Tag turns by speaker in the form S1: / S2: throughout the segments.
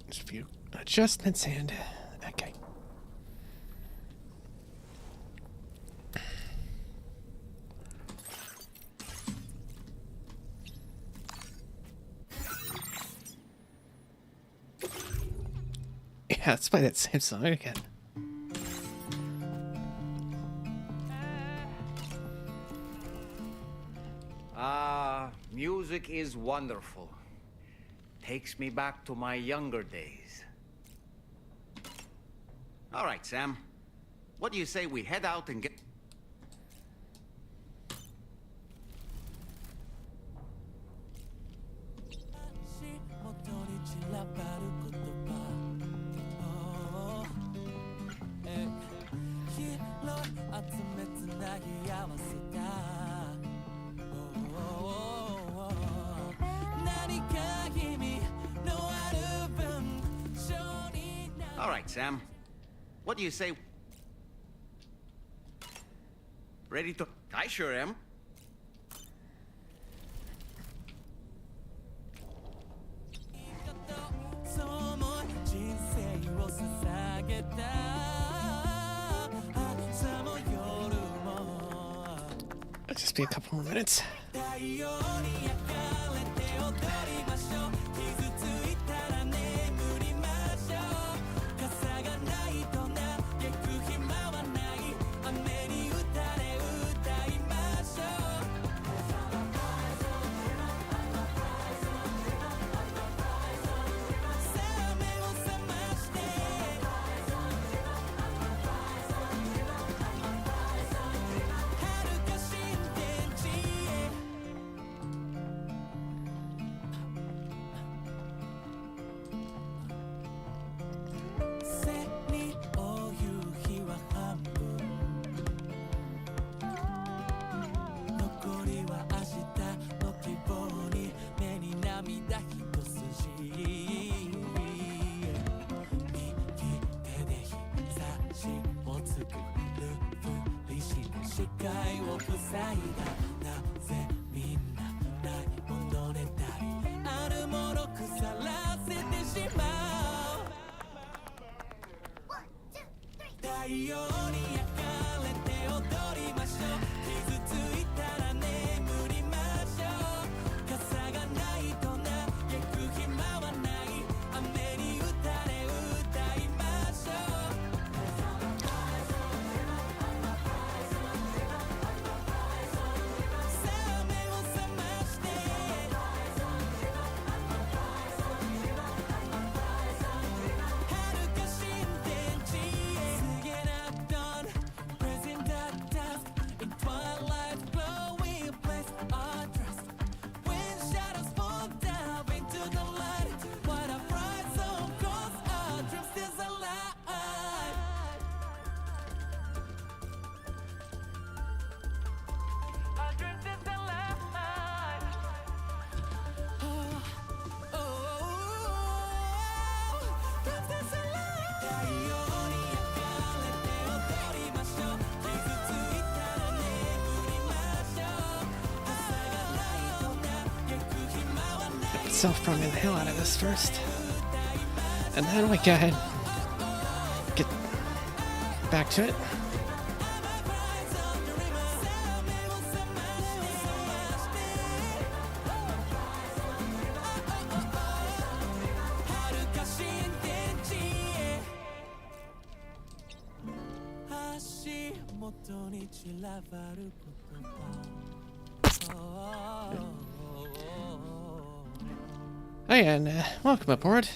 S1: Just a few adjustments and okay. Yeah, let's play that same song again.
S2: Music is wonderful. Takes me back to my younger days. All right, Sam. What do you say we head out and get... All right, Sam. What do you say? Ready to... I sure am.
S1: It'll just be a couple more minutes. Self-promoting the hell out of this first. And then we go ahead and get back to it. Hey, and welcome aboard.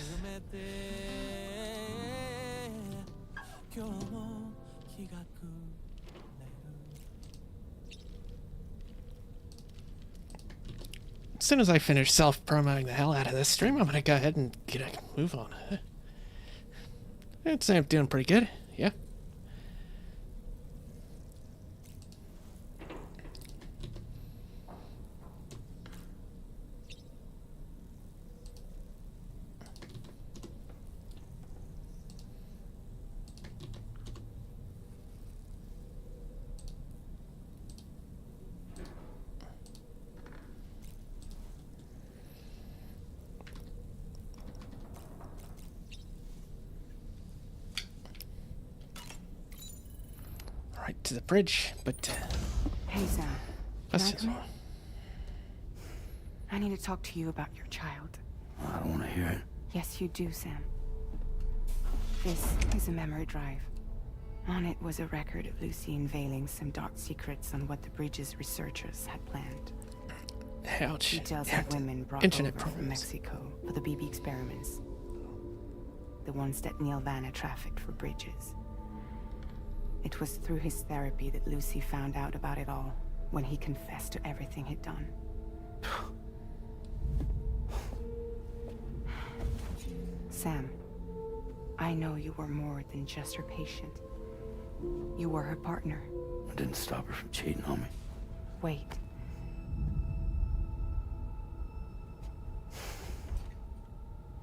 S1: As soon as I finish self-promoting the hell out of this stream, I'm gonna go ahead and get a move on. I'd say I'm doing pretty good, yeah. Right to the bridge, but
S3: Hey, Sam.
S1: that's
S3: Can I
S1: just
S3: come in? I need to talk to you about your child.
S4: I don't want to hear it.
S3: Yes, you do, Sam. This is a memory drive. On it was a record of Lucy unveiling some dark secrets on what the bridge's researchers had planned.
S1: ouch.
S3: Details of women brought
S1: Internet
S3: over from
S1: problems.
S3: Mexico for the BB experiments. The ones that Neil Vanna trafficked for bridges. It was through his therapy that Lucy found out about it all, when he confessed to everything he'd done. Sam, I know you were more than just her patient. You were her partner.
S4: I didn't stop her from cheating on me.
S3: Wait.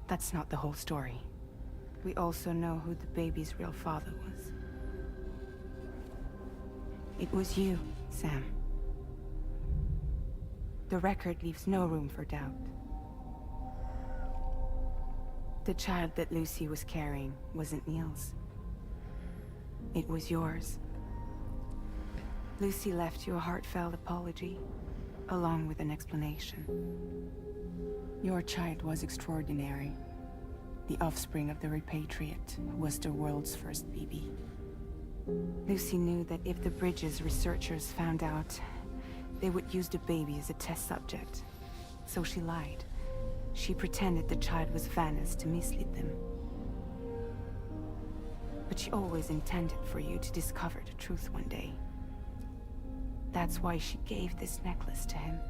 S3: That's not the whole story. We also know who the baby's real father was. It was you, Sam. The record leaves no room for doubt. The child that Lucy was carrying wasn't Neil's. It was yours. Lucy left you a heartfelt apology, along with an explanation. Your child was extraordinary. The offspring of the repatriate, who was the world's first BB. Lucy knew that if the Bridges researchers found out, they would use the baby as a test subject. So she lied. She pretended the child was Vanna's to mislead them. But she always intended for you to discover the truth one day. That's why she gave this necklace to him.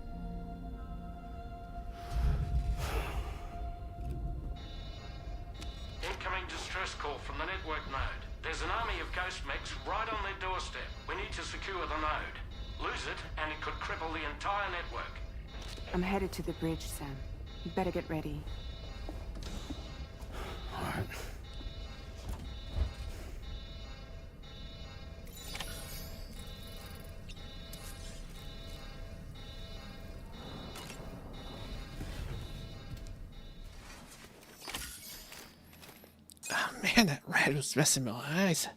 S5: Incoming distress call from the network node. There's an army of ghost mechs right on their doorstep. We need to secure the node. Lose it, and it could cripple the entire network.
S3: I'm headed to the bridge, Sam. You better get ready.
S4: All right.
S1: Oh man, that red was messing my eyes.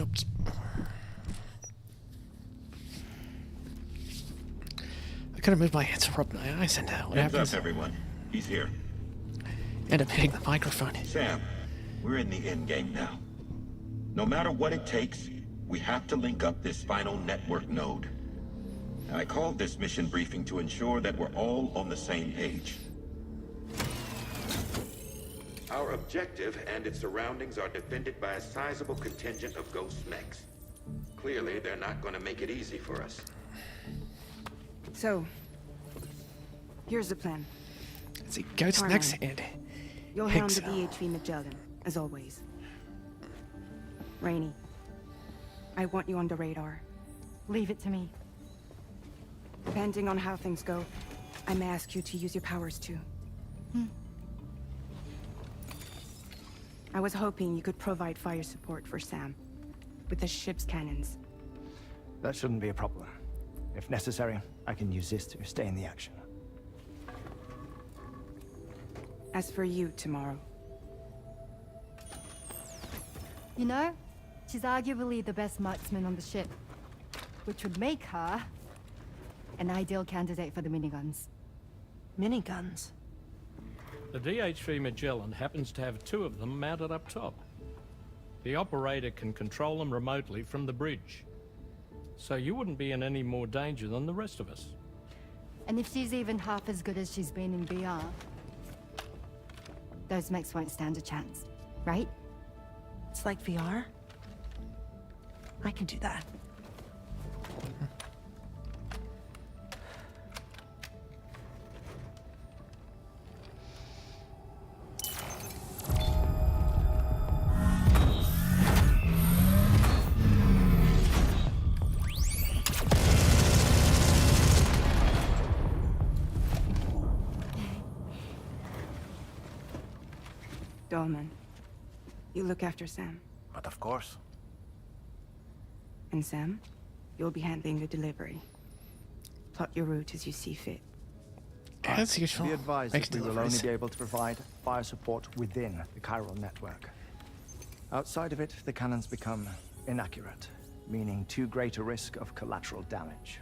S1: Oops. I could have moved my hands to rub my eyes, and what
S6: Heads
S1: happens?
S6: up, everyone. He's here.
S1: End up hitting the microphone.
S6: Sam, we're in the end game now. No matter what it takes, we have to link up this final network node. I called this mission briefing to ensure that we're all on the same page.
S7: Our objective and its surroundings are defended by a sizable contingent of ghost mechs. Clearly, they're not going to make it easy for us.
S3: So, here's the plan.
S1: Let's see, Goat's
S3: Starman.
S1: next and
S3: You'll helm
S1: Hicks.
S3: the VHV Magellan, as always. Rainey, I want you on the radar.
S8: Leave it to me.
S3: Depending on how things go, I may ask you to use your powers too. I was hoping you could provide fire support for Sam, with the ship's cannons.
S9: That shouldn't be a problem. If necessary, I can use this to stay in the action.
S3: As for you, tomorrow,
S8: You know, she's arguably the best marksman on the ship, which would make her an ideal candidate for the miniguns.
S10: Miniguns?
S5: The DHV Magellan happens to have 2 of them mounted up top. The operator can control them remotely from the bridge. So you wouldn't be in any more danger than the rest of us.
S8: And if she's even half as good as she's been in VR, those mechs won't stand a chance, right?
S10: It's like VR? I can do that.
S3: Dolman, you look after Sam.
S9: But of course.
S3: And Sam, you'll be handling the delivery. Plot your route as you see fit.
S1: Yeah, that's useful.
S9: Be advised
S1: Makes
S9: that we will only
S1: deliveries.
S9: be able to provide fire support within the chiral network. Outside of it, the cannons become inaccurate, meaning too great a risk of collateral damage.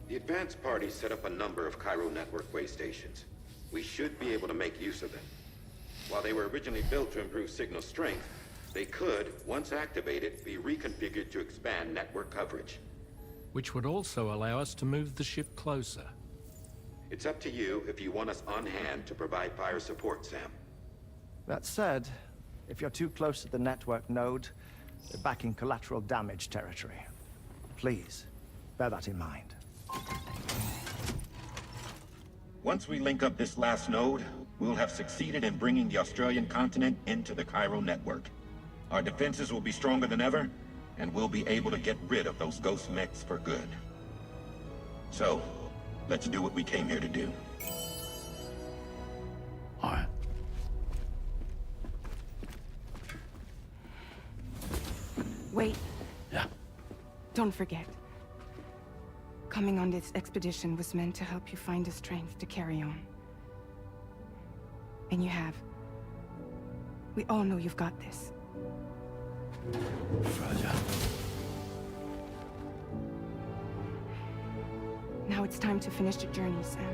S7: The advanced party set up a number of chiral network way stations. We should be able to make use of them. While they were originally built to improve signal strength, they could, once activated, be reconfigured to expand network coverage.
S5: Which would also allow us to move the ship closer.
S7: It's up to you if you want us on hand to provide fire support, Sam.
S9: That said, if you're too close to the network node, you're back in collateral damage territory. Please, bear that in mind.
S6: Once we link up this last node, we'll have succeeded in bringing the Australian continent into the chiral network. Our defenses will be stronger than ever, and we'll be able to get rid of those ghost mechs for good. So, let's do what we came here to do.
S4: All right.
S3: Wait,
S4: Yeah.
S3: don't forget. Coming on this expedition was meant to help you find the strength to carry on. And you have. We all know you've got this.
S4: Roger.
S3: Now it's time to finish the journey, Sam.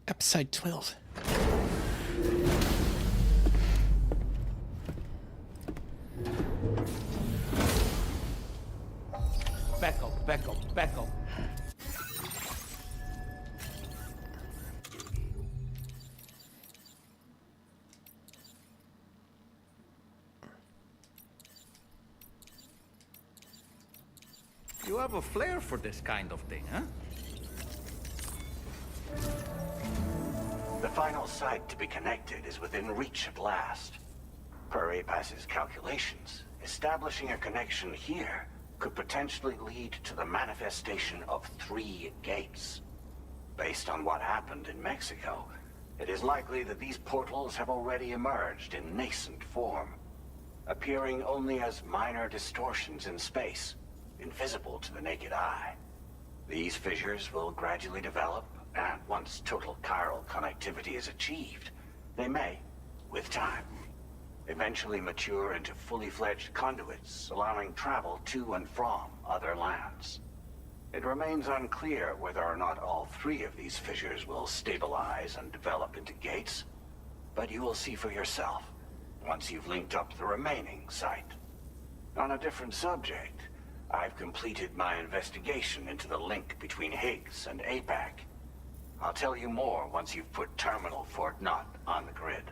S1: Episode 12.
S2: Back up, back up, back up. You have a flair for this kind of thing, huh?
S11: The final site to be connected is within reach at last. Per APAS's calculations, establishing a connection here could potentially lead to the manifestation of 3 gates. Based on what happened in Mexico, it is likely that these portals have already emerged in nascent form, appearing only as minor distortions in space, invisible to the naked eye. These fissures will gradually develop, and once total chiral connectivity is achieved, they may, with time, eventually mature into fully fledged conduits, allowing travel to and from other lands. It remains unclear whether or not all 3 of these fissures will stabilize and develop into gates, but you will see for yourself once you've linked up the remaining site. On a different subject, I've completed my investigation into the link between Higgs and APAC. I'll tell you more once you've put Terminal Fort Knott on the grid.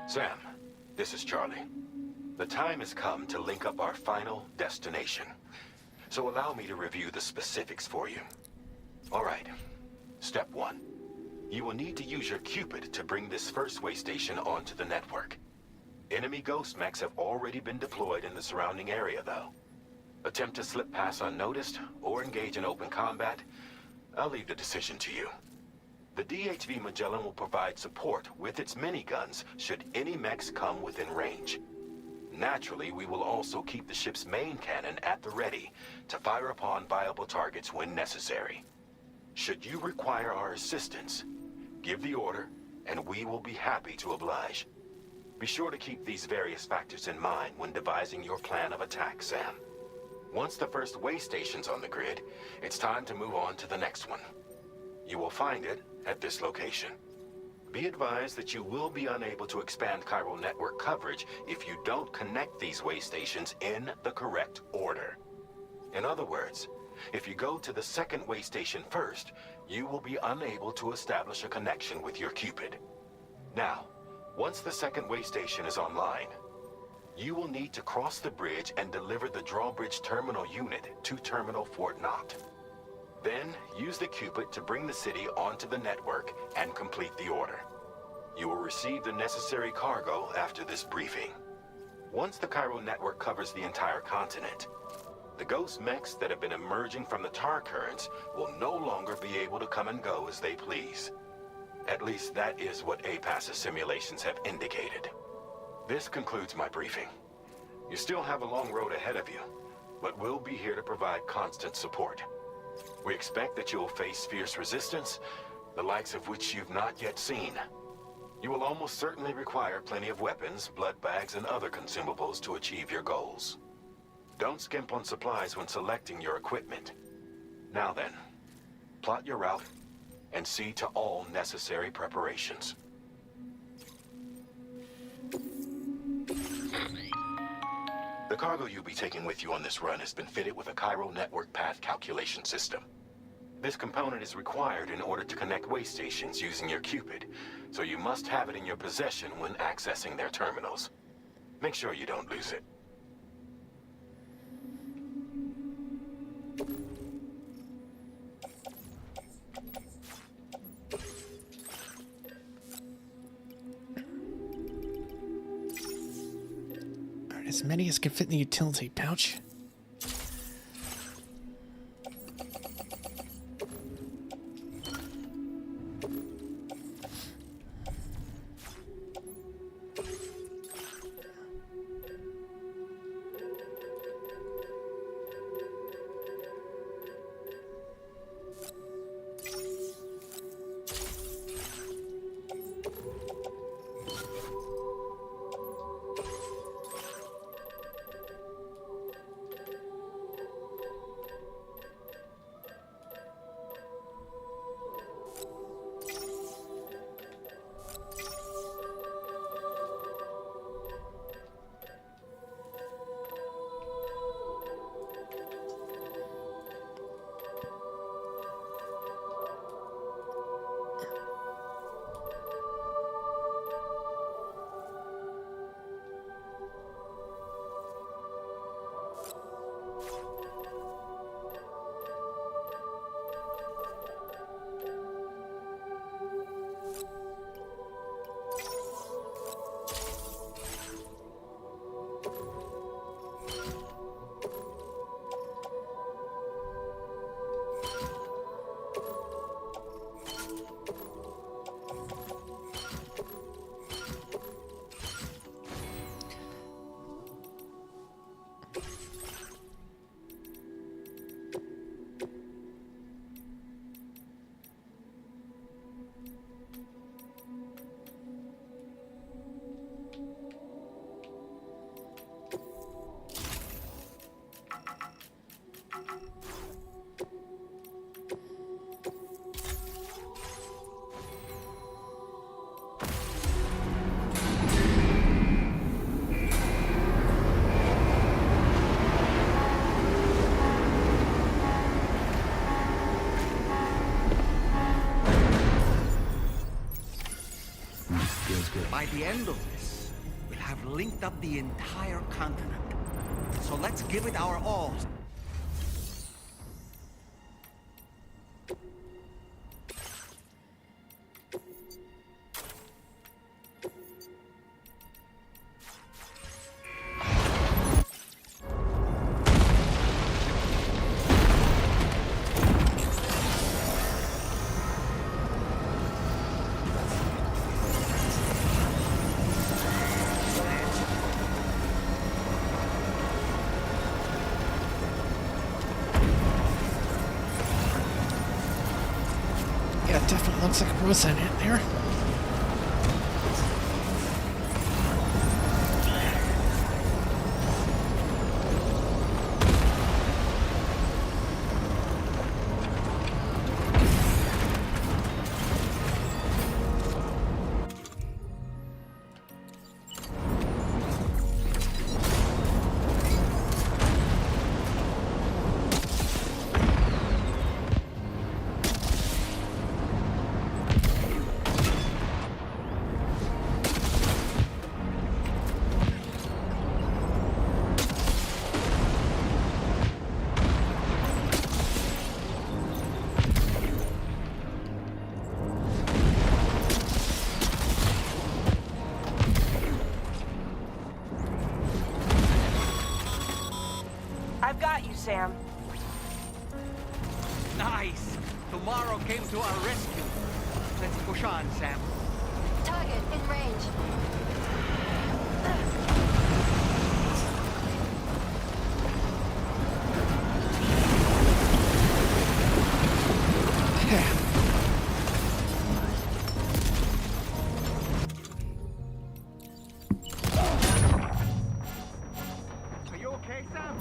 S7: Sam, this is Charlie. The time has come to link up our final destination. So allow me to review the specifics for you. All right. Step 1. You will need to use your Cupid to bring this first way station onto the network. Enemy ghost mechs have already been deployed in the surrounding area, though. Attempt to slip past unnoticed or engage in open combat, I'll leave the decision to you. The DHV Magellan will provide support with its miniguns should any mechs come within range. Naturally, we will also keep the ship's main cannon at the ready to fire upon viable targets when necessary. Should you require our assistance, give the order, and we will be happy to oblige. Be sure to keep these various factors in mind when devising your plan of attack, Sam. Once the first way station's on the grid, it's time to move on to the next one. You will find it at this location. Be advised that you will be unable to expand chiral network coverage if you don't connect these way stations in the correct order. In other words, if you go to the second way station first, you will be unable to establish a connection with your Cupid. Now, once the second way station is online, you will need to cross the bridge and deliver the drawbridge terminal unit to Terminal Fort Knott. Then, use the Cupid to bring the city onto the network and complete the order. You will receive the necessary cargo after this briefing. Once the chiral network covers the entire continent, the ghost mechs that have been emerging from the tar currents will no longer be able to come and go as they please. At least that is what APAS's simulations have indicated. This concludes my briefing. You still have a long road ahead of you, but we'll be here to provide constant support. We expect that you will face fierce resistance, the likes of which you've not yet seen. You will almost certainly require plenty of weapons, blood bags, and other consumables to achieve your goals. Don't skimp on supplies when selecting your equipment. Now then, plot your route and see to all necessary preparations. The cargo you'll be taking with you on this run has been fitted with a chiral network path calculation system. This component is required in order to connect way stations using your Cupid, so you must have it in your possession when accessing their terminals. Make sure you don't lose it.
S1: Alright, as many as can fit in the utility pouch.
S2: the end of this, we'll have linked up the entire continent. So let's give it our all.
S1: Yeah, it definitely looks like a road sign in there.
S10: I've got you, Sam.
S2: Nice! Tomorrow came to our rescue. Let's push on, Sam.
S8: Target in range.
S2: Are you okay, Sam?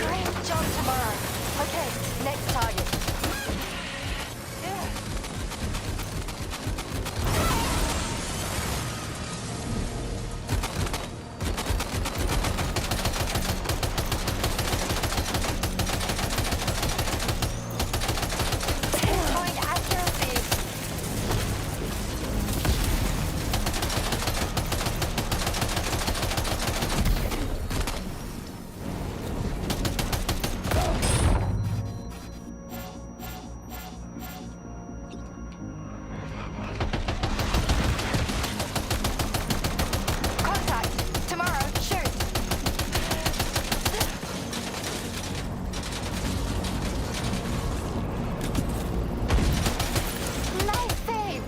S8: Great job tomorrow. Okay, next target. Pinpoint accuracy. Contact. Tomorrow, shoot. Nice save.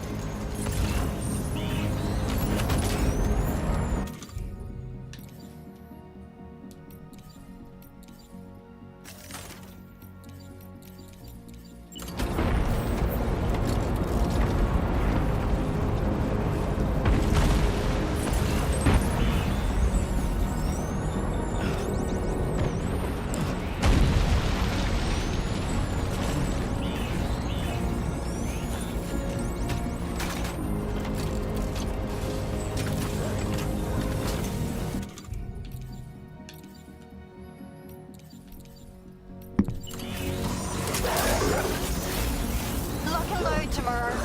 S8: Lock and load tomorrow.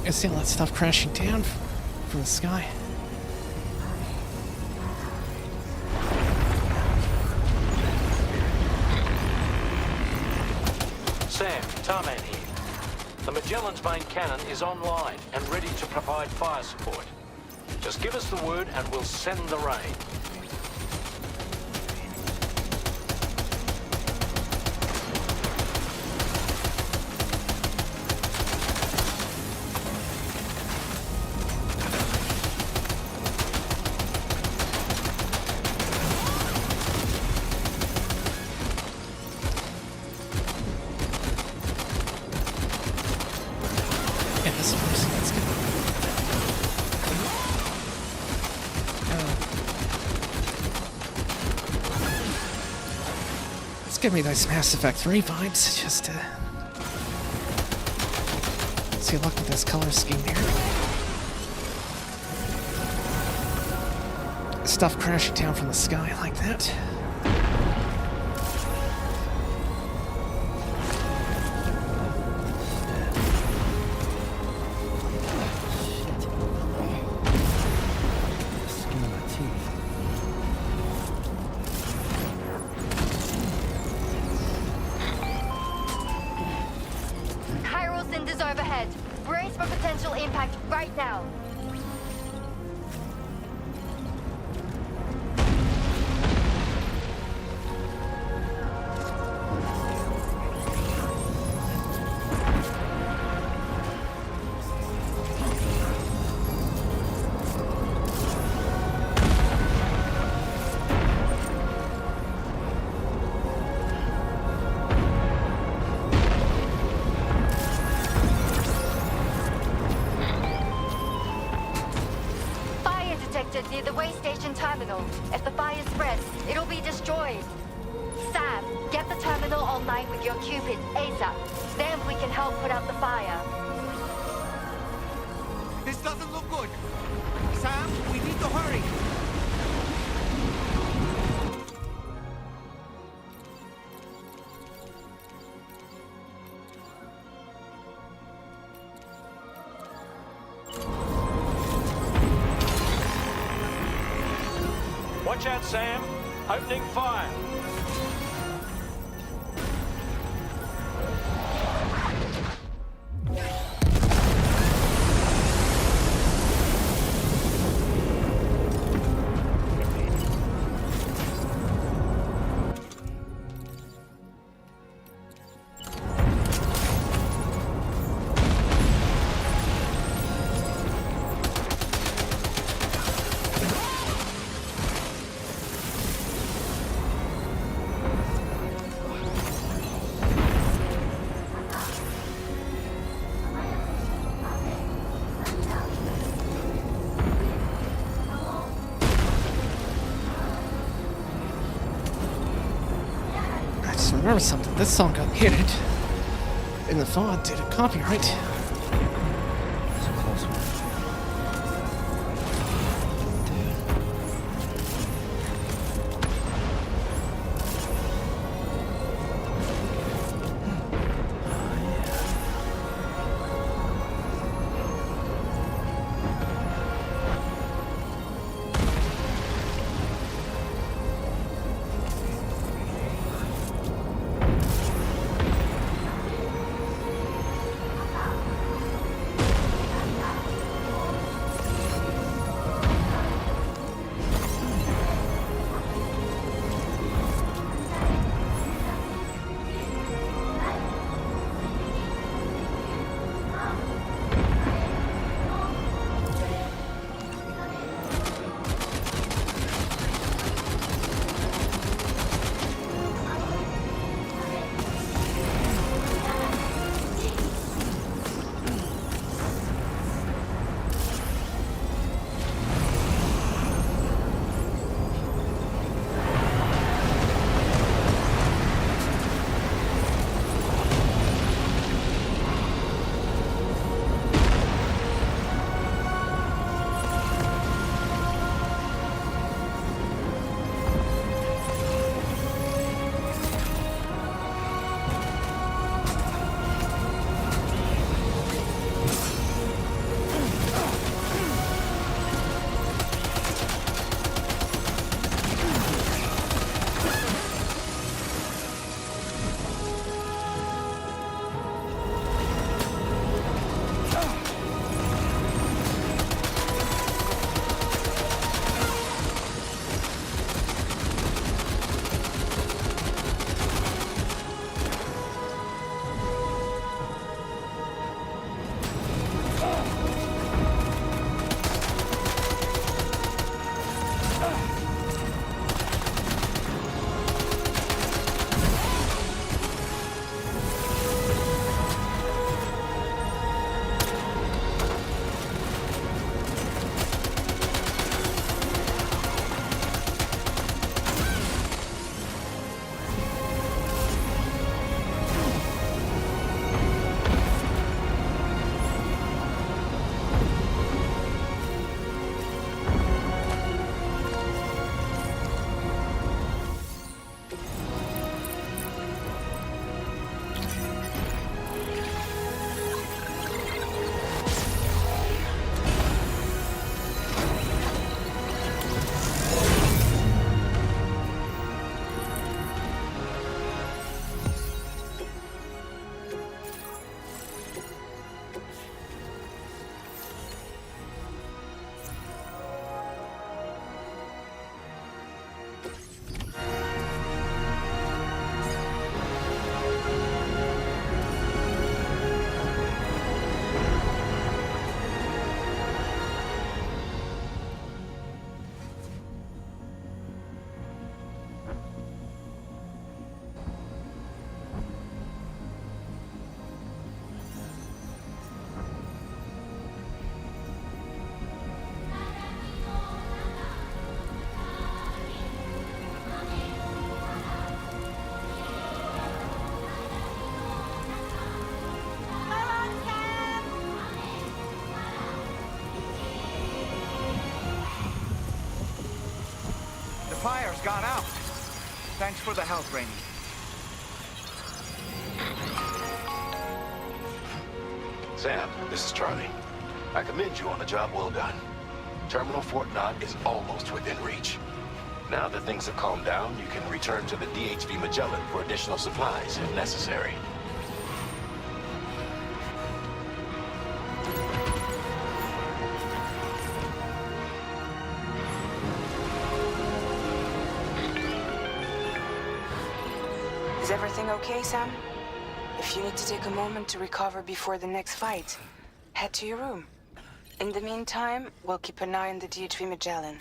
S1: I see all that stuff crashing down from the sky.
S5: Sam, Starman here. The Magellan's main cannon is online and ready to provide fire support. Just give us the word and we'll send the rain.
S1: Yeah, this works. That's good. Let's give me those Mass Effect 3 vibes, just to see luck with this color scheme here. Stuff crashing down from the sky like that.
S9: Skin on my teeth.
S8: Chiral cinders overhead. Brace for potential impact right now. Fire detected near the way station terminal. If the fire spreads, it'll be destroyed. Sam, get the terminal online with your Cupid ASAP. Then we can help put out the fire.
S2: This doesn't look good. Sam, we need to hurry.
S5: Watch out, Sam. Opening fire.
S1: I just remember something. This song got hit in the font due to copyright.
S9: It's a close one.
S12: power's gone out. Thanks for the help, Rainey.
S13: Sam, this is Charlie. I commend you on a job well done. Terminal Fort Knott is almost within reach. Now that things have calmed down, you can return to the DHV Magellan for additional supplies if necessary.
S3: Is everything okay, Sam? If you need to take a moment to recover before the next fight, head to your room. In the meantime, we'll keep an eye on the DHV Magellan.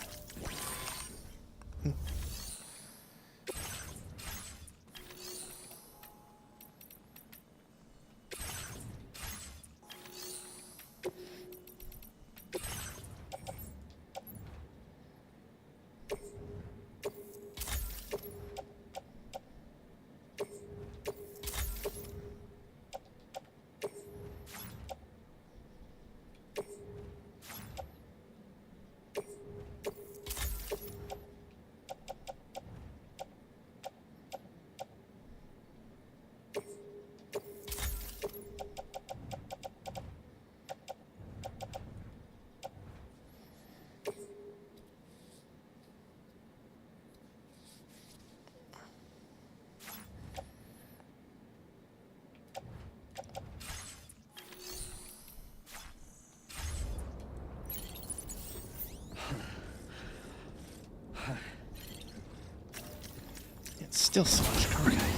S1: It's still so much cargo.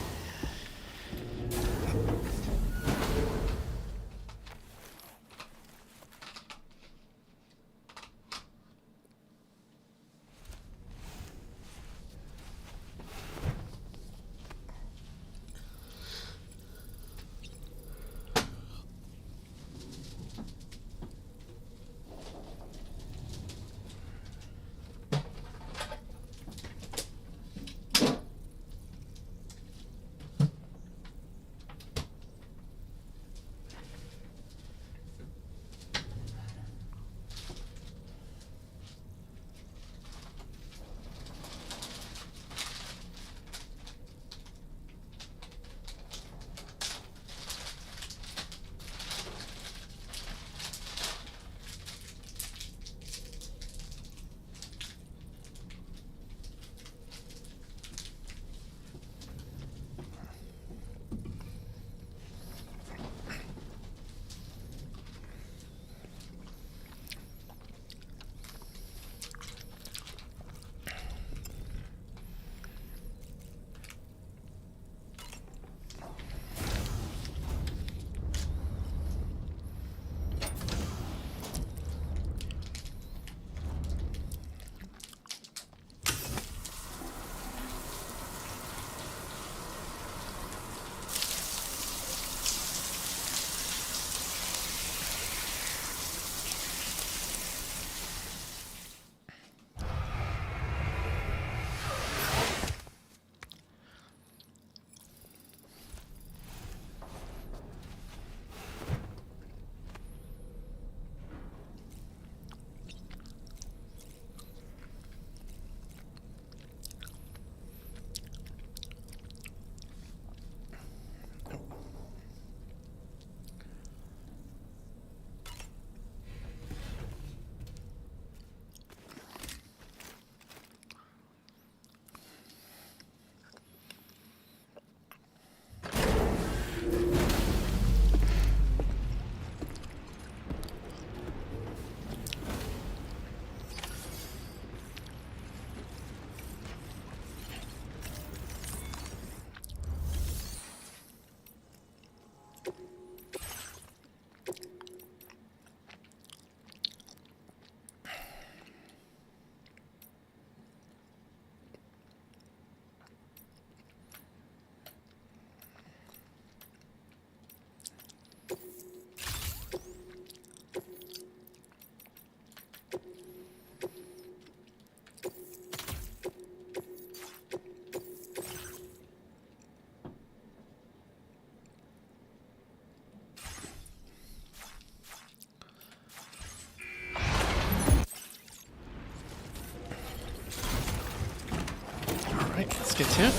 S1: it too.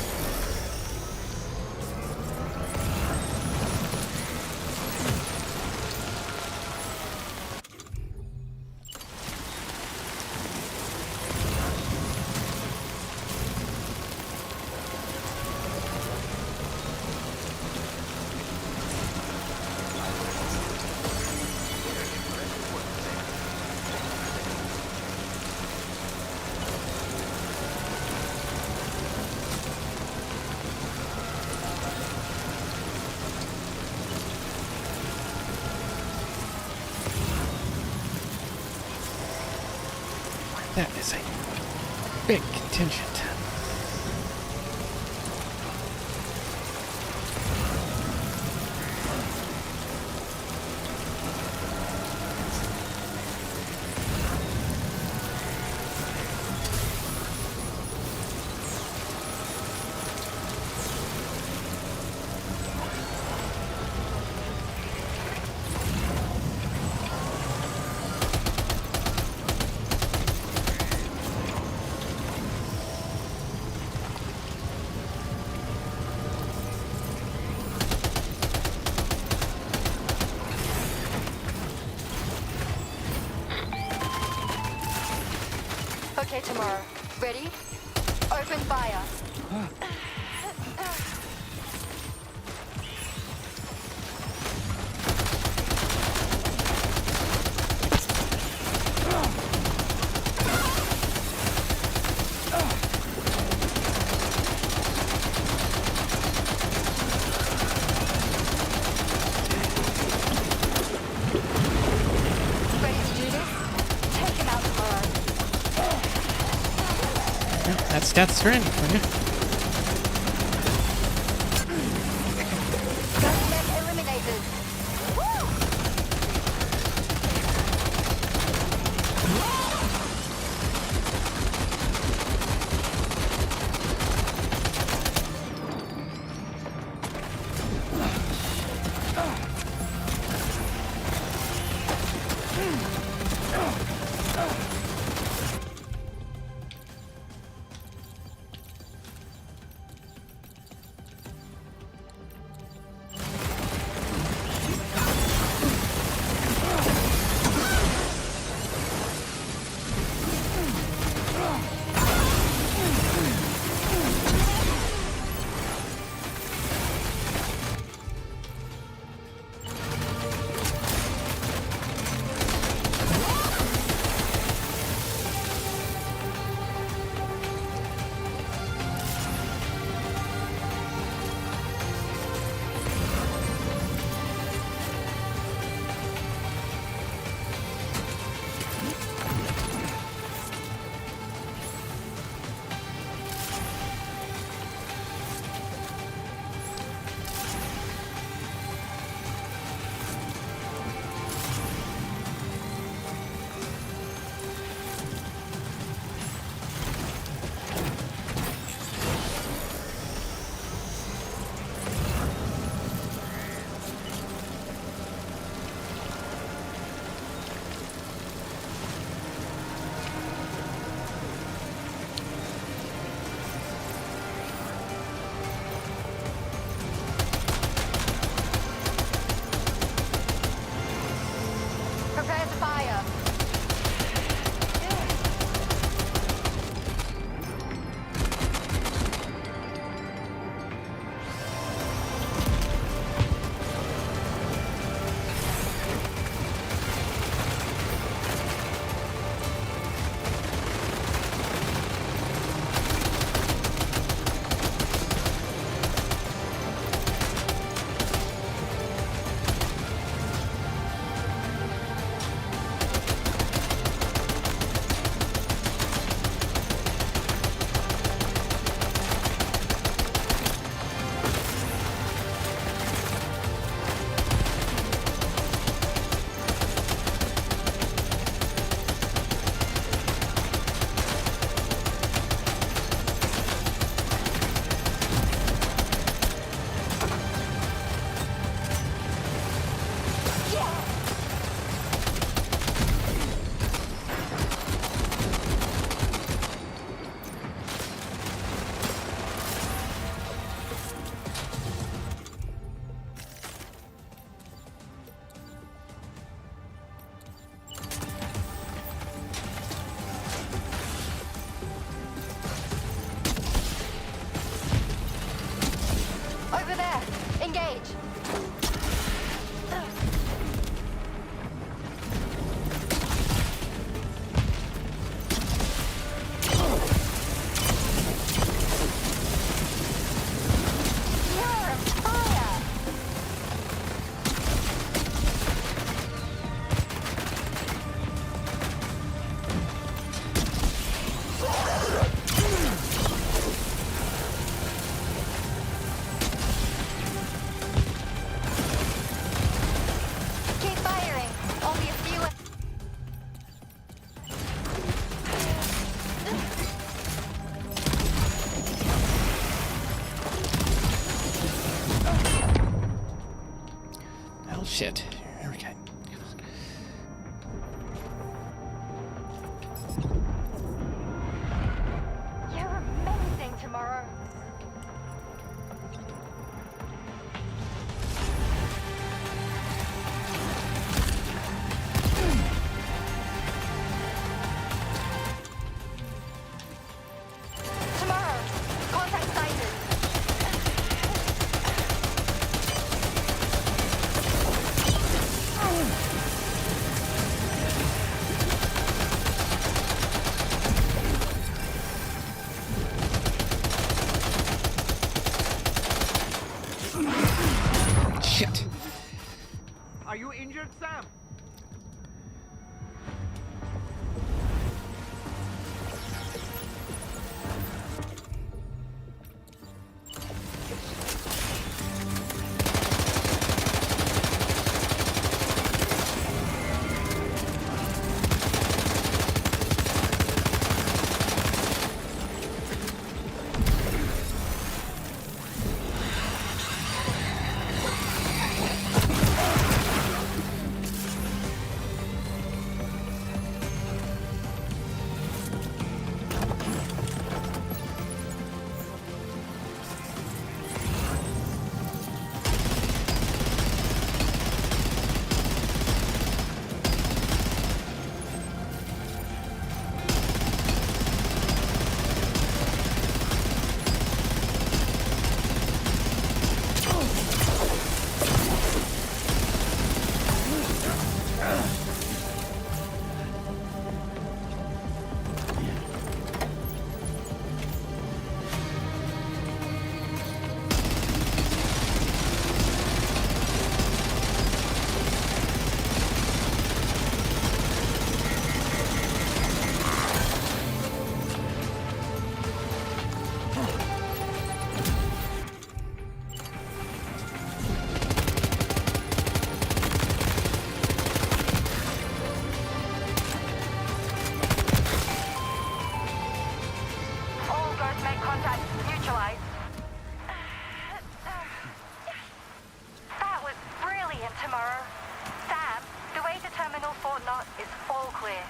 S1: That is a big contingent.
S8: Okay, tomorrow. Ready? Open fire. Ready to do this? Take him out tomorrow.
S1: That's Death Stranding for you.
S8: Gunmen eliminated. Woo!
S1: shit. Okay.
S8: You're amazing tomorrow. Tomorrow, contact sighted.
S1: Shit.
S12: Are you injured, Sam?
S8: All ghost make contact. Neutralize. That was brilliant tomorrow. Sam, the way to Terminal Fort Knot is all clear.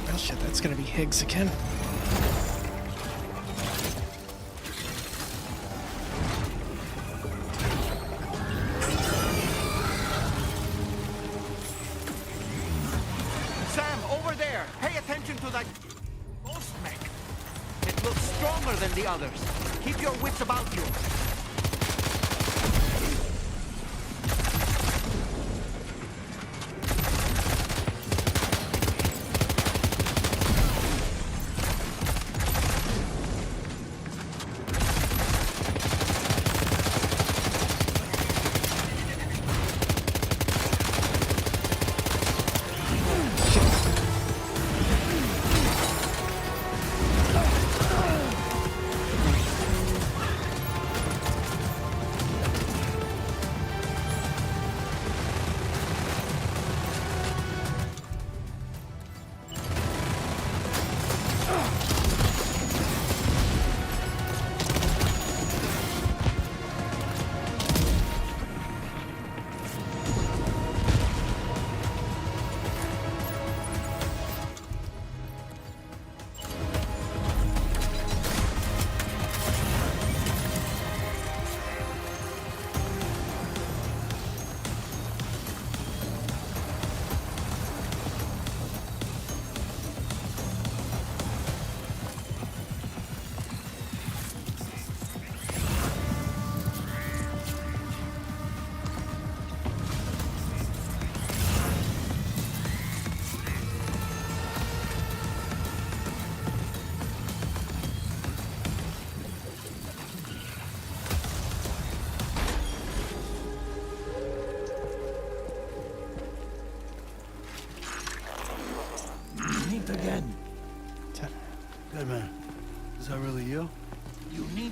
S1: Oh shit, that's gonna be Higgs again.
S12: Sam, over there! Pay attention to that ghost mech. It looks stronger than the others. Keep your wits about you.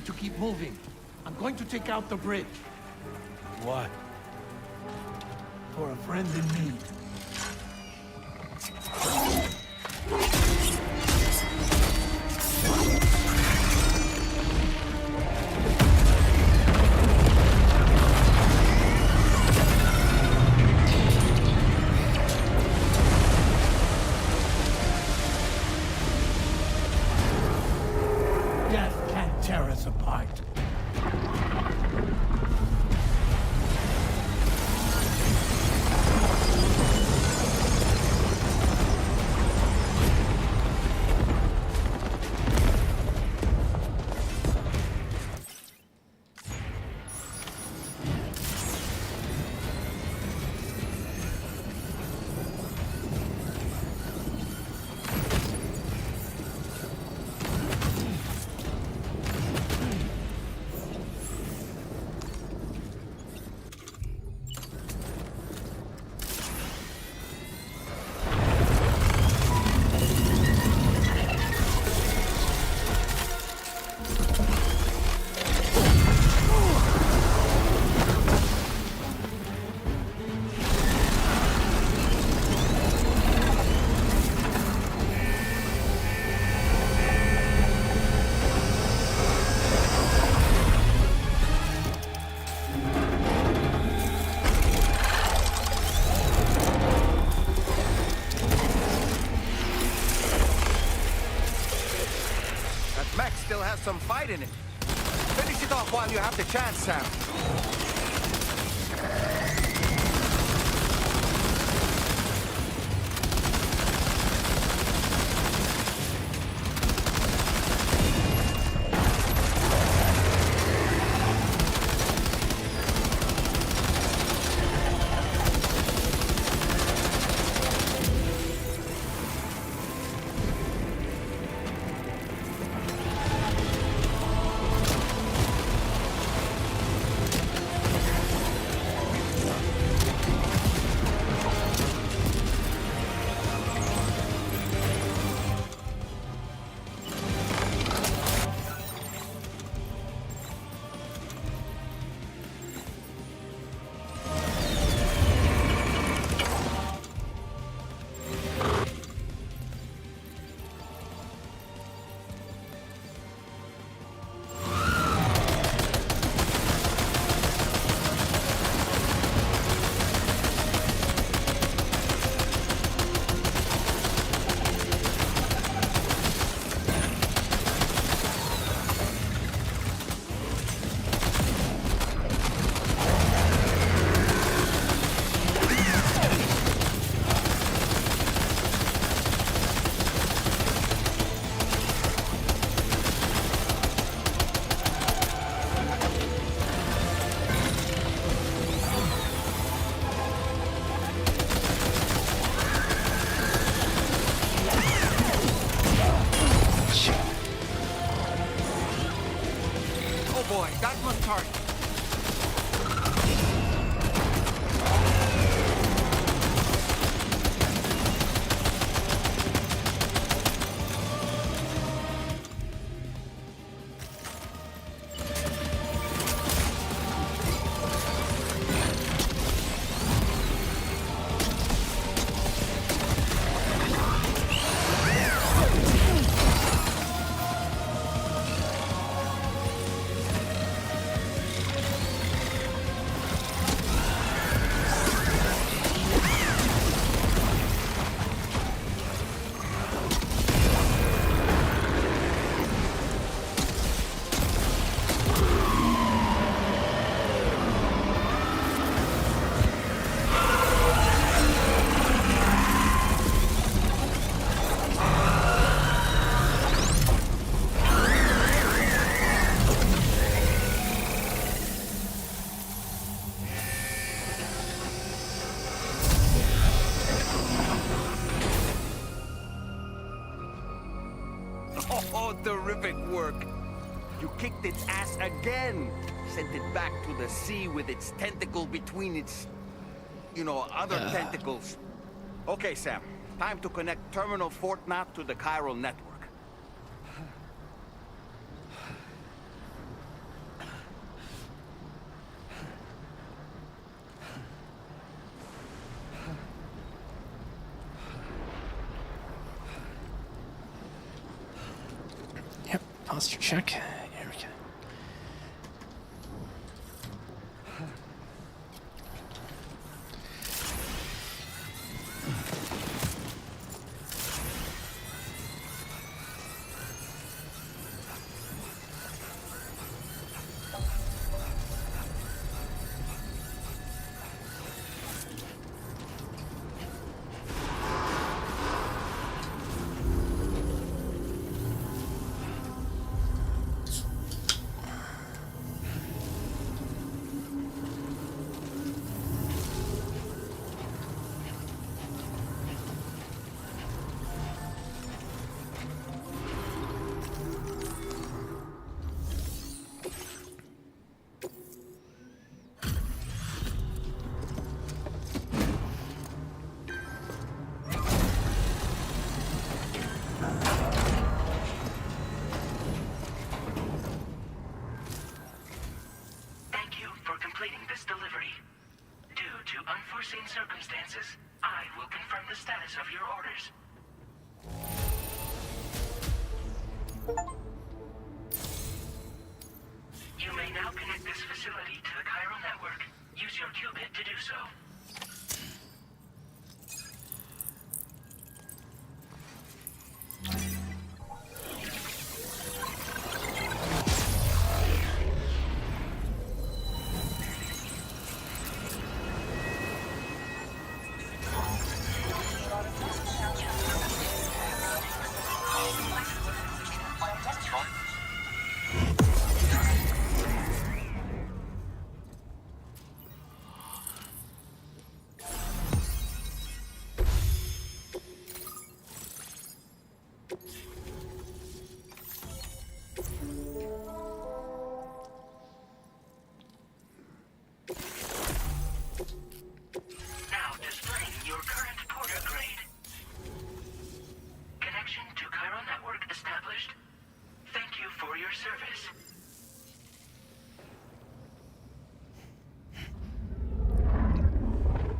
S12: need to keep moving. I'm going to take out the bridge.
S11: What?
S12: For a friend in need. Death can't tear us apart. Some fight in it. Finish it off while you have the chance, Sam. Boy, that must hurt. Oh, terrific work. You kicked its ass again. Sent it back to the sea with its tentacle between its, other tentacles. Okay, Sam. Time to connect Terminal Fortnite to the chiral network.
S1: Posture check. Here we go.
S14: unforeseen circumstances, I will confirm the status of your orders. You may now connect this facility to the chiral network. Use your qubit to do so.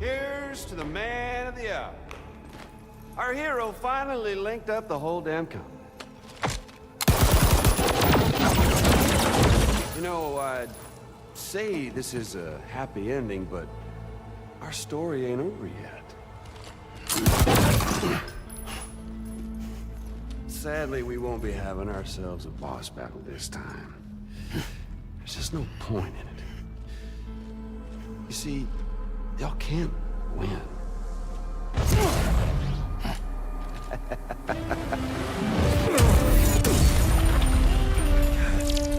S12: Here's to the man of the hour. Our hero finally linked up the whole damn continent. You know, I'd say this is a happy ending, but our story ain't over yet. Sadly, we won't be having ourselves a boss battle this time. There's just no point in it. You see, y'all can't win.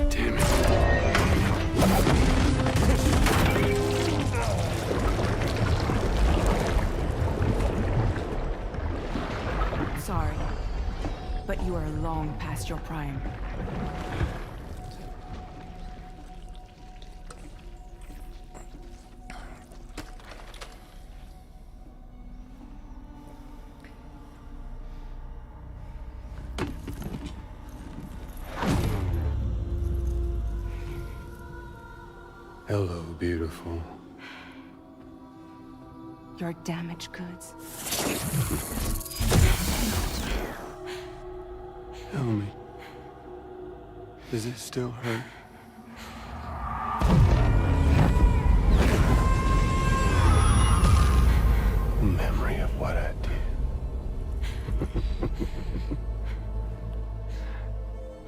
S12: Damn it.
S3: Sorry, but you are long past your prime.
S12: Hello, beautiful.
S3: Your damaged goods.
S12: Tell me, does it still hurt? Memory of what I did.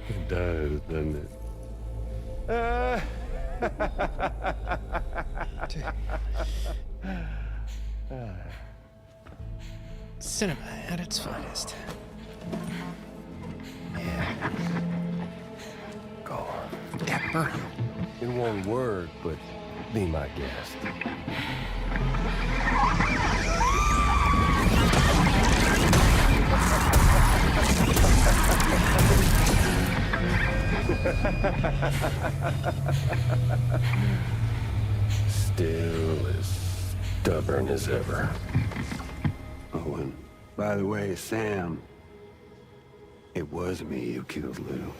S12: It does, doesn't it?
S1: Cinema at its finest. Yeah.
S13: Go on.
S1: Yeah, burn 'em.
S13: In one word, but be my guest.
S12: Still as stubborn as ever. Oh, and by the way, Sam, it was me who killed Lou.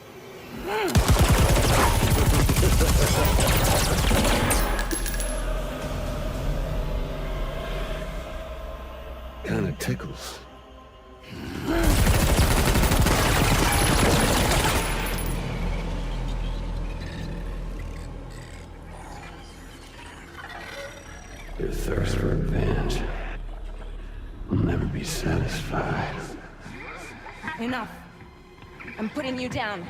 S12: Kinda tickles.
S4: Your thirst for revenge will never be satisfied.
S3: Enough. I'm putting you down.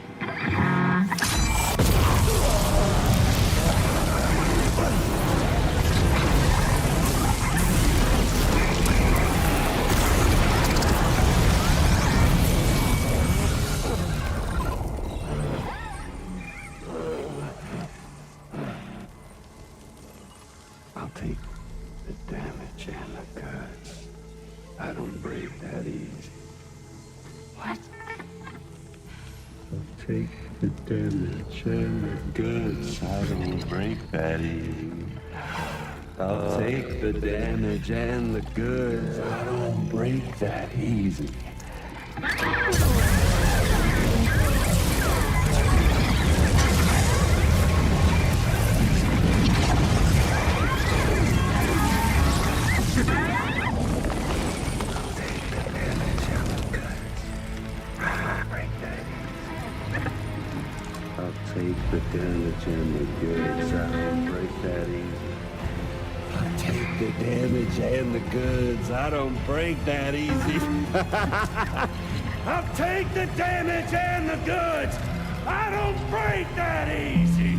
S4: I'll take the damage and the goods. I don't break that easy.
S3: What?
S4: I'll take the damage and the goods. I don't break that easy. I'll take the damage and the goods. I don't break that easy. Take the damage and the goods. I don't break that easy. I'll take the damage and the goods. I don't break that easy. I'll take the damage and the goods. I don't break that easy.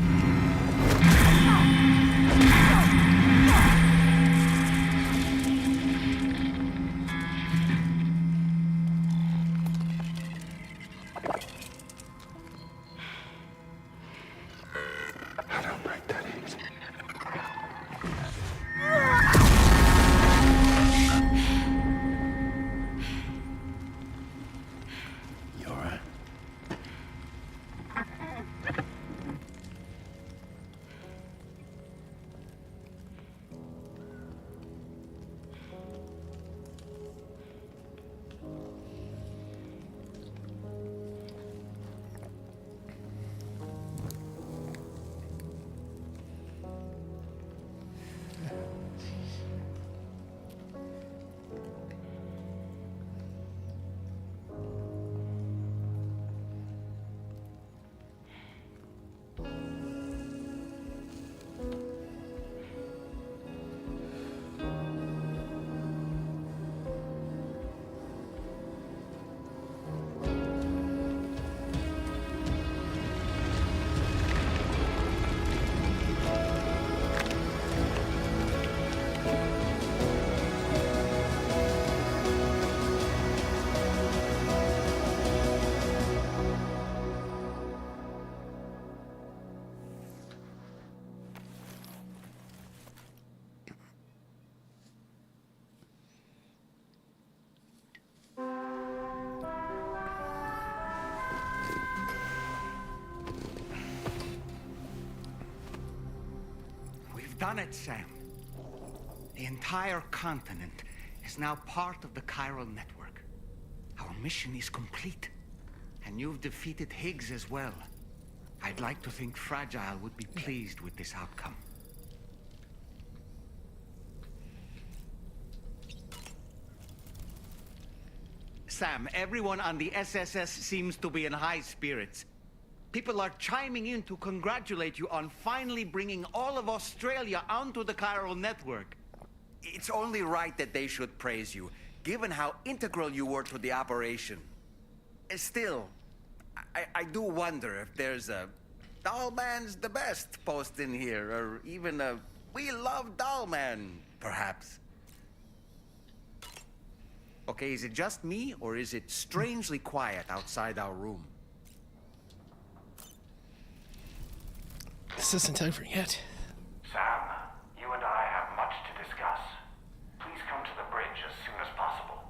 S2: Done it, Sam. The entire continent is now part of the chiral network. Our mission is complete. And you've defeated Higgs as well. I'd like to think Fragile would be pleased with this outcome. Sam, everyone on the SSS seems to be in high spirits. People are chiming in to congratulate you on finally bringing all of Australia onto the chiral network. It's only right that they should praise you, given how integral you were to the operation. Still, I do wonder if there's a Dollman's the best post in here, or even a We Love Dollman, perhaps. Okay, is it just me, or is it strangely quiet outside our room?
S1: This isn't over yet.
S14: Sam, you and I have much to discuss. Please come to the bridge as soon as possible.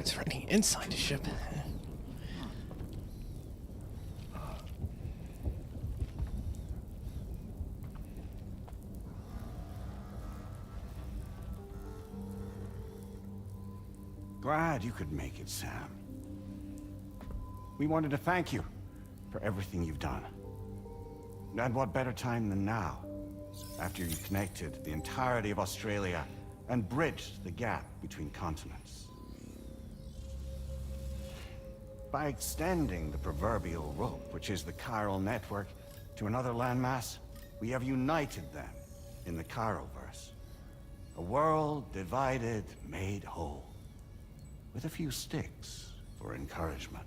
S1: weapons for any inside the ship.
S11: Glad you could make it, Sam. We wanted to thank you for everything you've done. And what better time than now, after you connected the entirety of Australia and bridged the gap between continents. By extending the proverbial rope, which is the chiral network, to another landmass, we have united them in the Chiroverse. A world divided, made whole. With a few sticks for encouragement.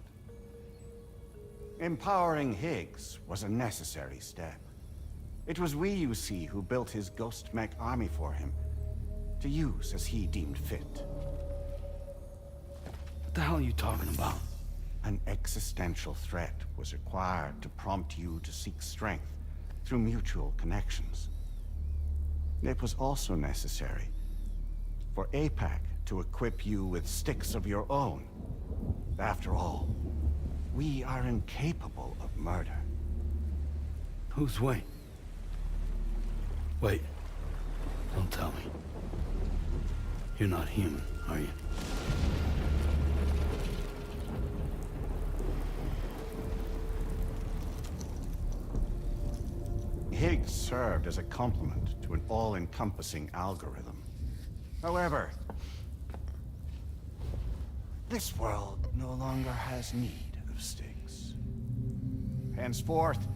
S11: Empowering Higgs was a necessary step. It was we, you see, who built his ghost mech army for him, to use as he deemed fit.
S15: What the hell are you talking about?
S11: An existential threat was required to prompt you to seek strength through mutual connections. It was also necessary for APAC to equip you with sticks of your own. After all, we are incapable of murder.
S15: Who's we? Wait. Don't tell me. You're not human, are you?
S11: Higgs served as a complement to an all-encompassing algorithm. However, this world no longer has need of sticks. Henceforth,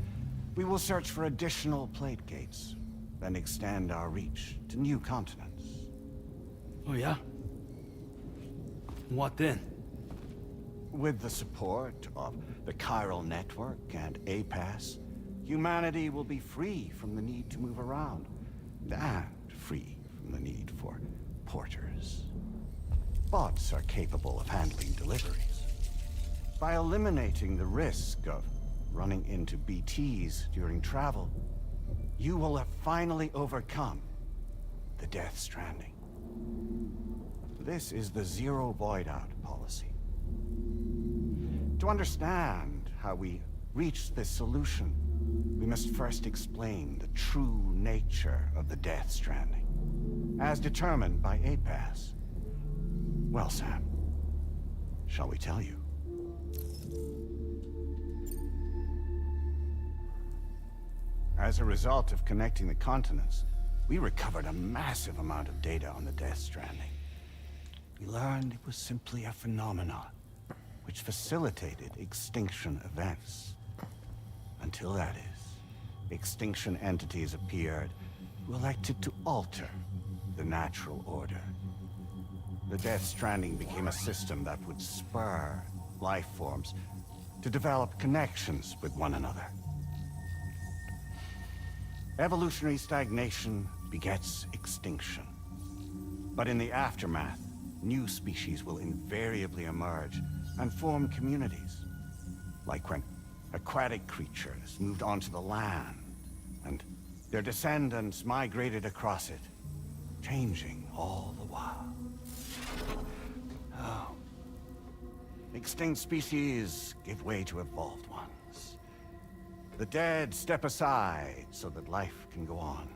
S11: we will search for additional plate gates and extend our reach to new continents.
S15: Oh yeah? What then?
S11: With the support of the chiral network and APAS, humanity will be free from the need to move around, and free from the need for porters. Bots are capable of handling deliveries. By eliminating the risk of running into BTs during travel, you will have finally overcome the Death Stranding. This is the zero void out policy. To understand how we reached this solution, we must first explain the true nature of the Death Stranding, as determined by APAS. Well, Sam, shall we tell you? As a result of connecting the continents, we recovered a massive amount of data on the Death Stranding. We learned it was simply a phenomenon which facilitated extinction events. Until that is, extinction entities appeared who elected to alter the natural order. The Death Stranding became a system that would spur life forms to develop connections with one another. Evolutionary stagnation begets extinction. But in the aftermath, new species will invariably emerge and form communities. Like when aquatic creatures moved onto the land, and their descendants migrated across it, changing all the while. Oh. Extinct species give way to evolved ones. The dead step aside so that life can go on.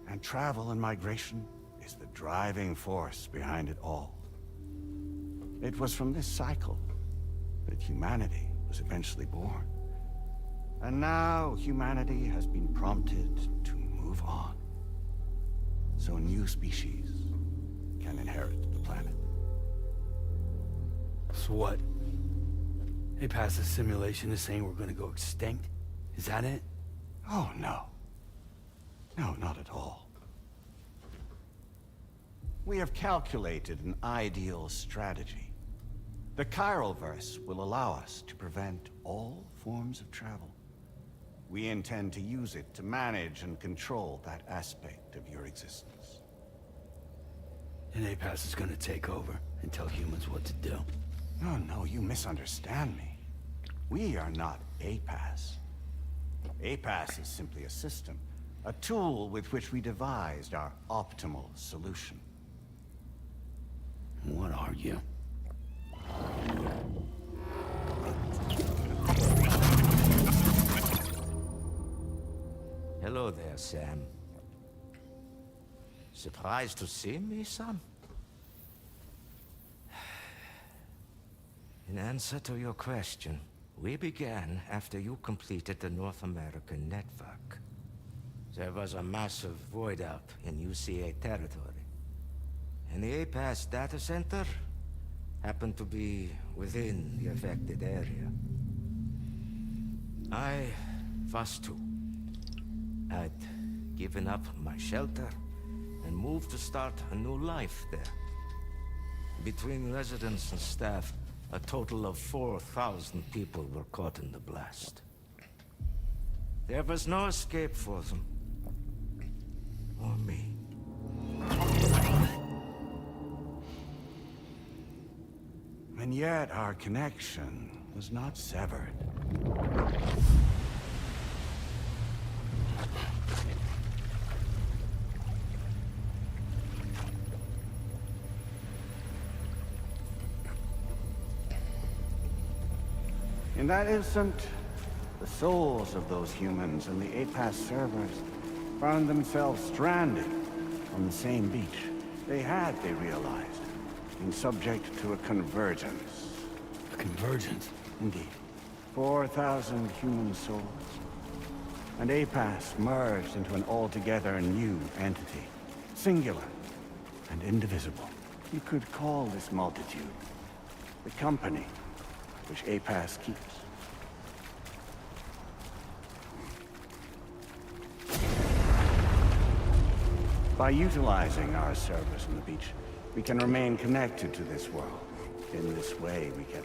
S11: And travel and migration is the driving force behind it all. It was from this cycle that humanity was eventually born. And now humanity has been prompted to move on. So new species can inherit the planet.
S15: So what? They passed a simulation is saying we're gonna go extinct? Is that it?
S11: Oh, no. No, not at all. We have calculated an ideal strategy. The Chiralverse will allow us to prevent all forms of travel. We intend to use it to manage and control that aspect of your existence.
S15: And APAS is gonna take over and tell humans what to do.
S11: No, no, you misunderstand me. We are not APAS. APAS is simply a system, a tool with which we devised our optimal solution.
S15: What are you?
S16: there, Sam. Surprised to see me, son? In answer to your question, we began after you completed the North American network. There was a massive void out in UCA territory, and the APAS data center happened to be within the affected area. I was too. I'd given up my shelter and moved to start a new life there. Between residents and staff, a total of 4,000 people were caught in the blast. There was no escape for them. Or me.
S11: And yet our connection was not severed. In that instant, the souls of those humans and the APAS servers found themselves stranded on the same beach. They realized, been subject to a convergence.
S15: A convergence?
S11: Indeed. 4,000 human souls. And APAS merged into an altogether new entity. Singular and indivisible. You could call this multitude the company which APAS keeps. By utilizing our service on the beach, we can remain connected to this world. In this way, we can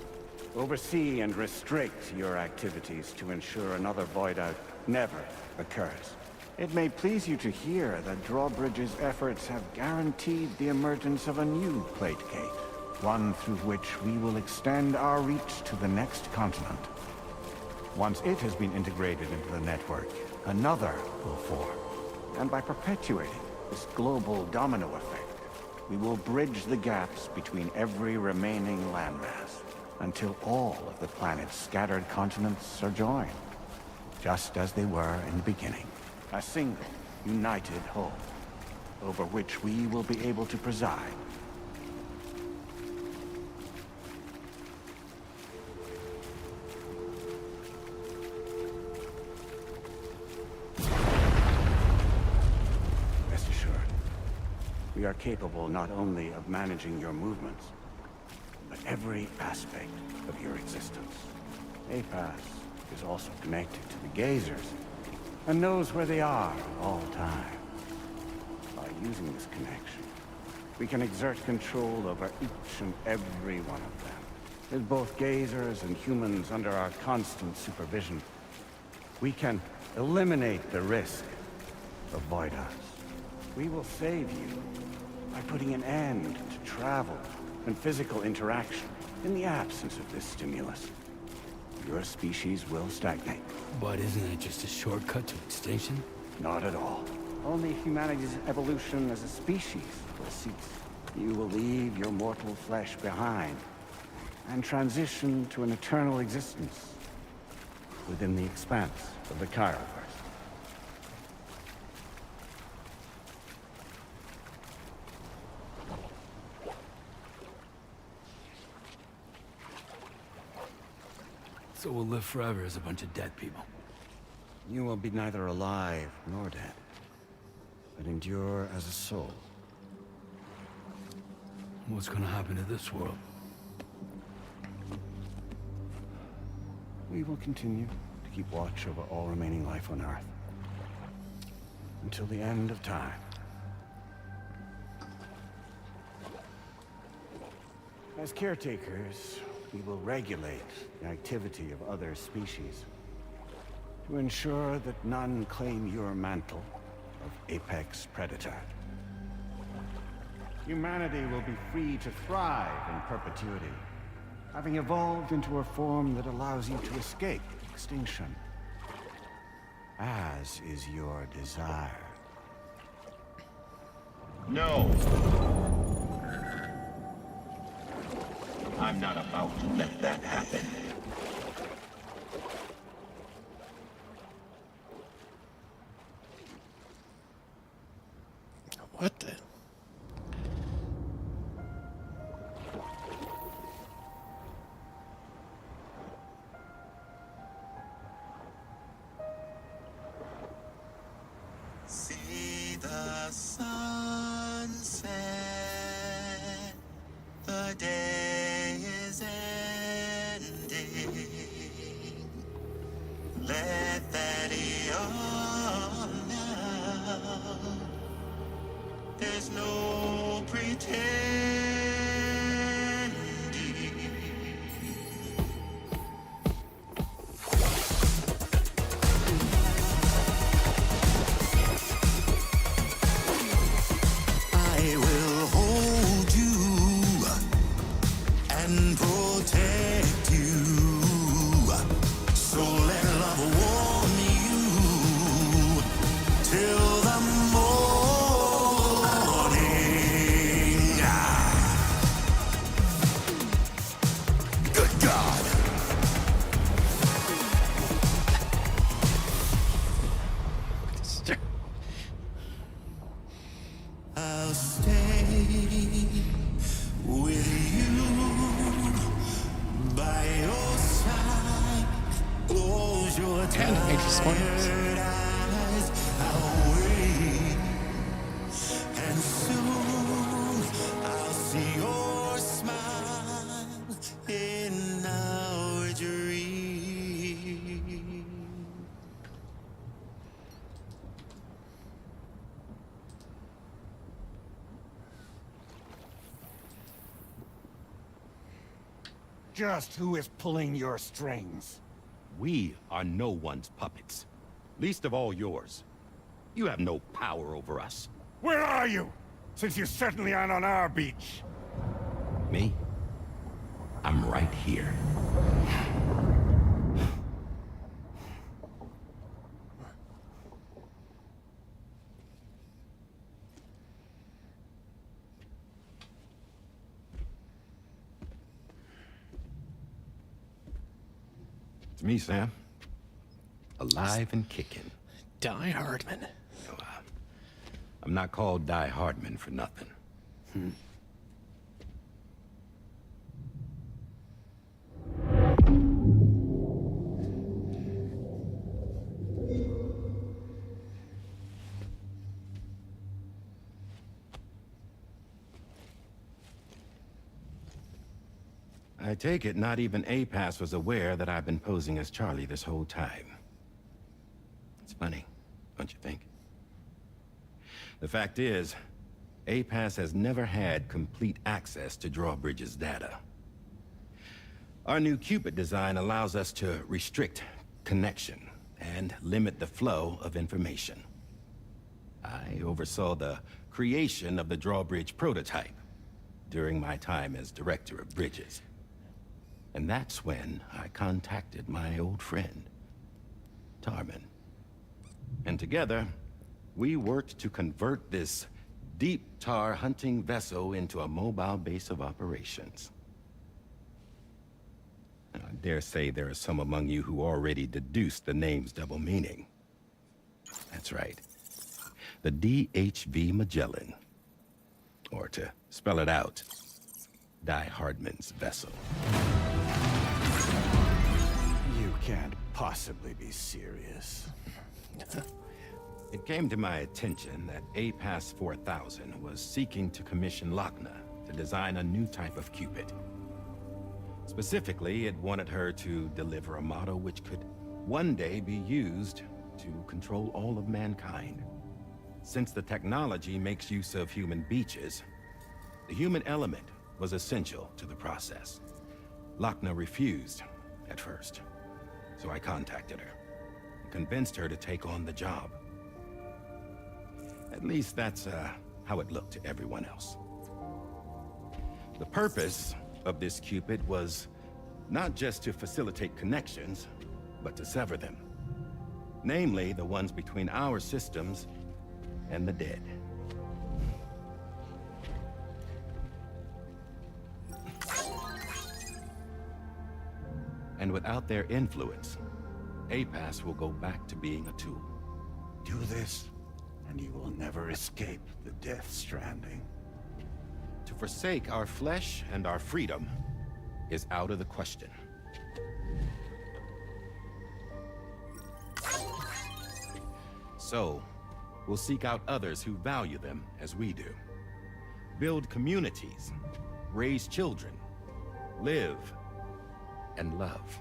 S11: oversee and restrict your activities to ensure another void out never occurs. It may please you to hear that Drawbridge's efforts have guaranteed the emergence of a new plate gate, one through which we will extend our reach to the next continent. Once it has been integrated into the network, another will form. And by perpetuating this global domino effect, we will bridge the gaps between every remaining landmass until all of the planet's scattered continents are joined, just as they were in the beginning. A single, united whole, over which we will be able to preside. Rest assured, we are capable not only of managing your movements, but every aspect of your existence. APAS is also connected to the gazers, and knows where they are at all times. By using this connection, we can exert control over each and every one of them. With both gazers and humans under our constant supervision, we can eliminate the risk of void outs. We will save you by putting an end to travel and physical interaction. In the absence of this stimulus, your species will stagnate.
S15: But isn't it just a shortcut to extinction?
S11: Not at all. Only humanity's evolution as a species will cease. You will leave your mortal flesh behind and transition to an eternal existence within the expanse of the Chiralverse.
S15: So we'll live forever as a bunch of dead people.
S11: You will be neither alive nor dead, but endure as a soul.
S15: What's gonna happen to this world?
S11: We will continue to keep watch over all remaining life on Earth. Until the end of time. As caretakers, we will regulate the activity of other species to ensure that none claim your mantle of apex predator. Humanity will be free to thrive in perpetuity, having evolved into a form that allows you to escape extinction, as is your desire.
S6: No! I'm not about to let that happen.
S17: day is ending. Let that yawn now. There's no pretending. I will hold you and protect you. So let love warm you till the morning. Good God. I'll stay with you by your side. Close your tired eyes. I'll wait, and soon I'll see your smile in our dream.
S11: Just who is pulling your strings?
S6: We are no one's puppets. Least of all yours. You have no power over us.
S11: Where are you? Since you certainly aren't on our beach.
S6: Me? I'm right here. It's me, Sam. Alive and kicking.
S1: Die Hardman.
S6: So, I'm not called Die Hardman for nothing. I take it not even APAS was aware that I've been posing as Charlie this whole time. It's funny, don't you think? The fact is, APAS has never had complete access to Drawbridge's data. Our new Cupid design allows us to restrict connection and limit the flow of information. I oversaw the creation of the Drawbridge prototype during my time as Director of Bridges. And that's when I contacted my old friend, Starman. And together, we worked to convert this deep tar hunting vessel into a mobile base of operations. I dare say there are some among you who already deduced the name's double meaning. That's right. The DHV Magellan. Or to spell it out, Die Hardman's vessel.
S11: You can't possibly be serious.
S6: It came to my attention that APAS 4000 was seeking to commission Lochna to design a new type of Cupid. Specifically, it wanted her to deliver a model which could one day be used to control all of mankind. Since the technology makes use of human beaches, the human element was essential to the process. Lochna refused at first, so I contacted her and convinced her to take on the job. At least that's how it looked to everyone else. The purpose of this Cupid was not just to facilitate connections, but to sever them. Namely, the ones between our systems and the dead. And without their influence, APAS will go back to being a tool.
S11: Do this, and you will never escape the death stranding.
S6: To forsake our flesh and our freedom is out of the question. So, we'll seek out others who value them as we do. Build communities
S18: raise children, live, and love.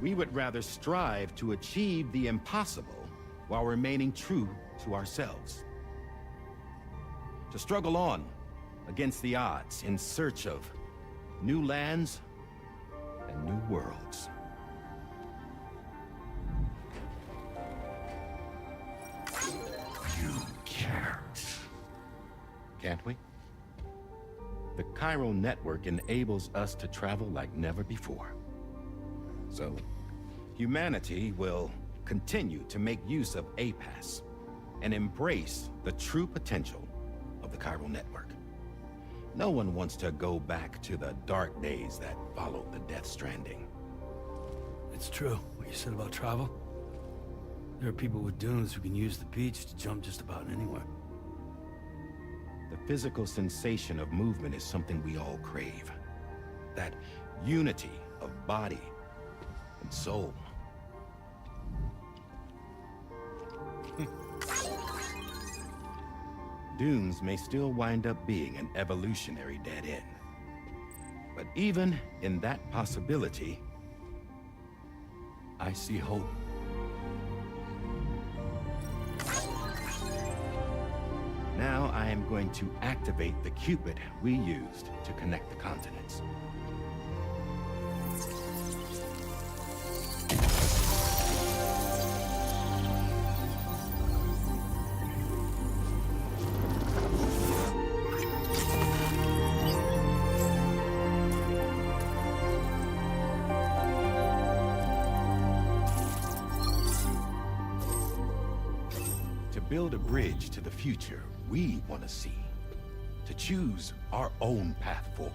S18: We would rather strive to achieve the impossible while remaining true to ourselves. To struggle on against the odds in search of new lands and new worlds. You can't. Can't we? The chiral network enables us to travel like never before. So, humanity will continue to make use of APAS and embrace the true potential of the chiral network. No one wants to go back to the dark days that followed the death stranding.
S15: It's true, what you said about travel. There are people with dunes who can use the beach to jump just about anywhere.
S18: The physical sensation of movement is something we all crave. That unity of body and soul. Dunes may still wind up being an evolutionary dead end. But even in that possibility, I see hope. Now I am going to activate the Cupid we used to connect the continents. To build a bridge to the future we want to see, to choose our own path forward.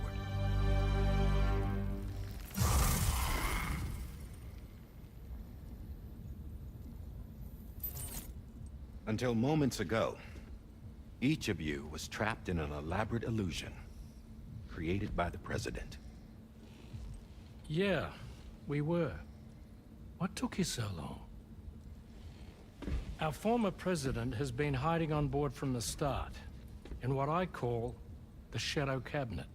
S18: Until moments ago, each of you was trapped in an elaborate illusion created by the President.
S5: Yeah, we were. What took you so long? Our former president has been hiding on board from the start, in what I call the Shadow Cabinet.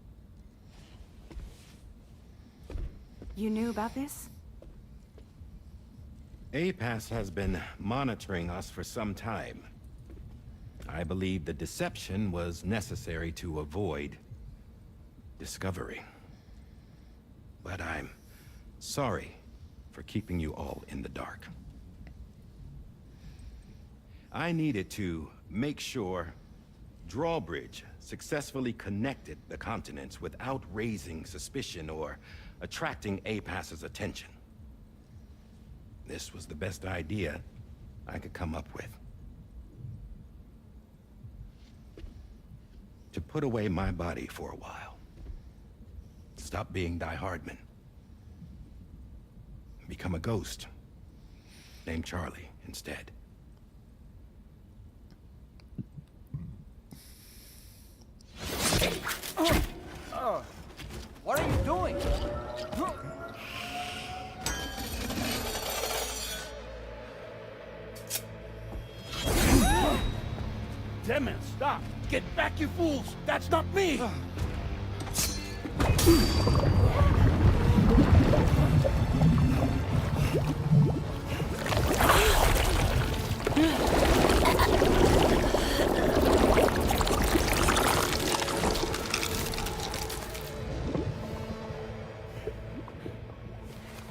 S3: You knew about this?
S18: APAS has been monitoring us for some time. I believe the deception was necessary to avoid discovery. But I'm sorry for keeping you all in the dark. I needed to make sure Drawbridge successfully connected the continents without raising suspicion or attracting APAS's attention. This was the best idea I could come up with. To put away my body for a while. Stop being Die Hardman. Become a ghost. Named Charlie instead.
S12: What are you doing?
S15: Damn it, stop! Get back, you fools! That's not me!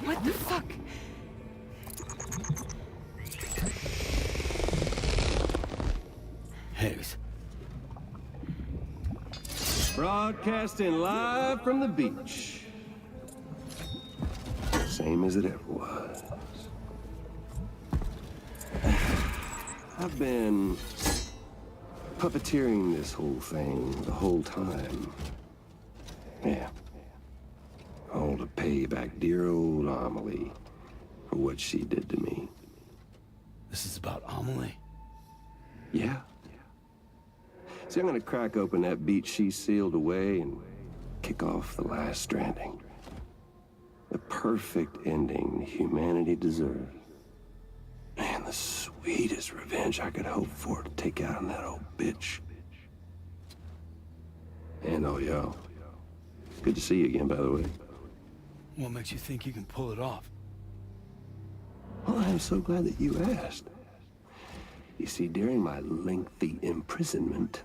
S3: What the fuck?
S15: Higgs.
S4: Broadcasting live from the beach. Same as it ever was. I've been puppeteering this whole thing the whole time. Yeah. All to pay back dear old Amelie for what she did to me.
S15: This is about Amelie?
S4: Yeah. See, I'm gonna crack open that beach she sealed away and kick off the last Stranding. The perfect ending humanity deserves. And the sweet sweetest revenge I could hope for to take out on that old bitch. And all y'all. Good to see you again, by the way.
S15: What makes you think you can pull it off?
S4: Well, I'm so glad that you asked. You see, during my lengthy imprisonment,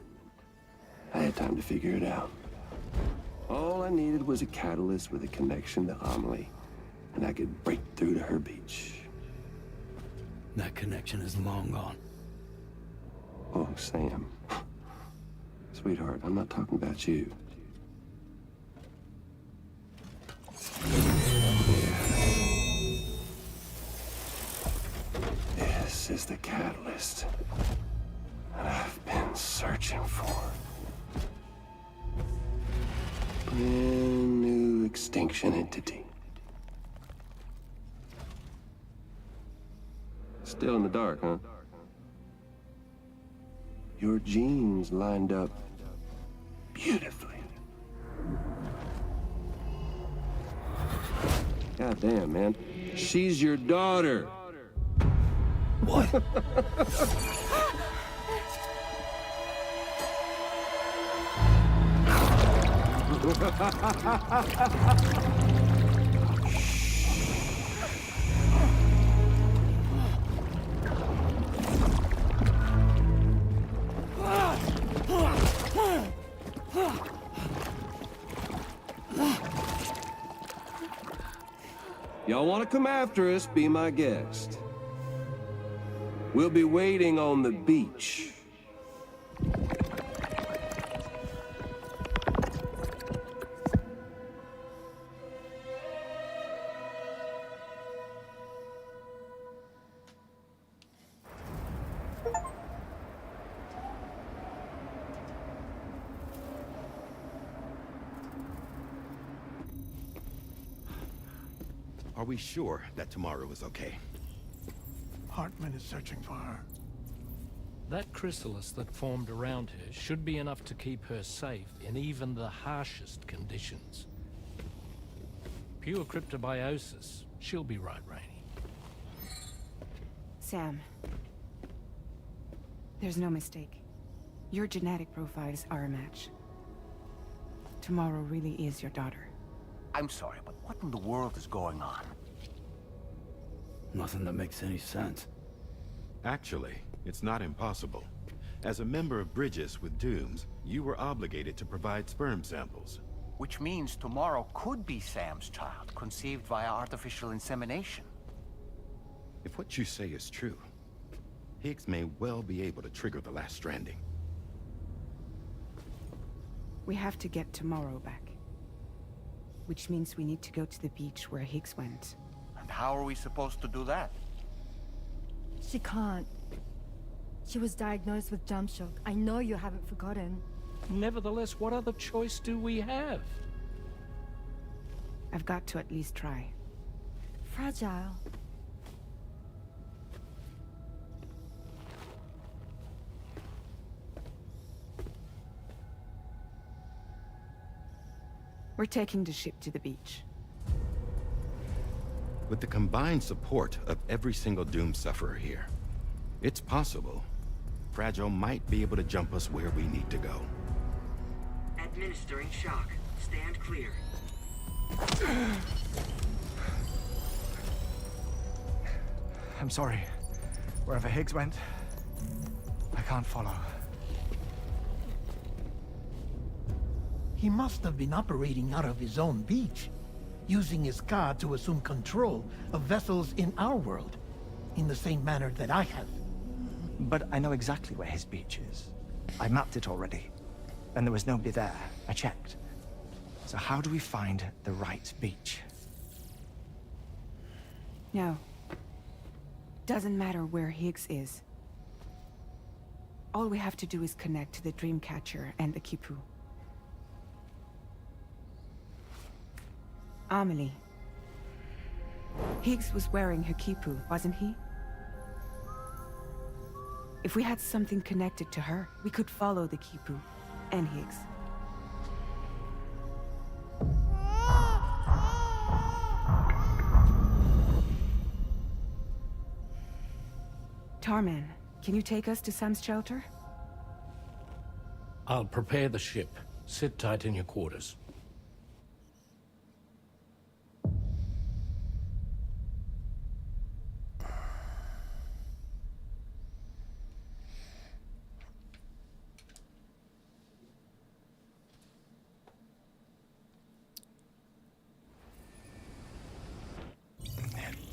S4: I had time to figure it out. All I needed was a catalyst with a connection to Amelie, and I could break through to her beach.
S15: That connection is long gone.
S4: Oh, Sam. Sweetheart, I'm not talking about you. This is the catalyst that I've been searching for. Brand new extinction entity. Still in the dark, huh? Your genes lined up beautifully. God damn, man. She's your daughter.
S15: What?
S4: Y'all want to come after us, be my guest. We'll be waiting on the beach.
S18: Are we sure that tomorrow is okay?
S19: Hartman is searching for her.
S5: That chrysalis that formed around her should be enough to keep her safe in even the harshest conditions. Pure cryptobiosis. She'll be right, Rainey.
S3: Sam. There's no mistake. Your genetic profiles are a match. Tomorrow really is your daughter.
S11: I'm sorry, but what in the world is going on?
S15: Nothing that makes any sense.
S18: Actually, it's not impossible. As a member of Bridges with Dooms, you were obligated to provide sperm samples.
S11: Which means tomorrow could be Sam's child, conceived via artificial insemination.
S18: If what you say is true, Higgs may well be able to trigger the last stranding.
S3: We have to get tomorrow back. Which means we need to go to the beach where Higgs went.
S11: And how are we supposed to do that?
S20: She can't. She was diagnosed with jump shock. I know you haven't forgotten.
S5: Nevertheless, what other choice do we have?
S3: I've got to at least try.
S20: Fragile.
S3: We're taking the ship to the beach.
S18: With the combined support of every single Doom sufferer here, it's possible Fragile might be able to jump us where we need to go.
S21: Administering shock. Stand clear.
S9: I'm sorry. Wherever Higgs went, I can't follow.
S19: He must have been operating out of his own beach, using his car to assume control of vessels in our world, in the same manner that I have.
S9: But I know exactly where his beach is. I mapped it already, and there was nobody there. I checked. So how do we find the right beach?
S3: No. Doesn't matter where Higgs is. All we have to do is connect to the Dreamcatcher and the Kipu. Amelie. Higgs was wearing her Kipu, wasn't he? If we had something connected to her, we could follow the Kipu and Higgs. Tarman, can you take us to Sam's shelter?
S5: I'll prepare the ship. Sit tight in your quarters.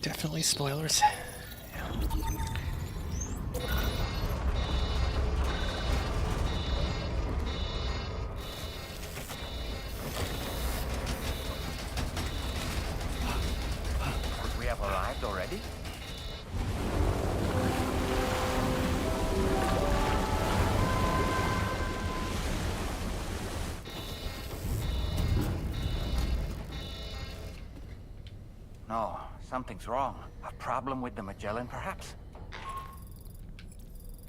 S1: Definitely spoilers.
S11: We have arrived already? No, something's wrong. A problem with the Magellan, perhaps?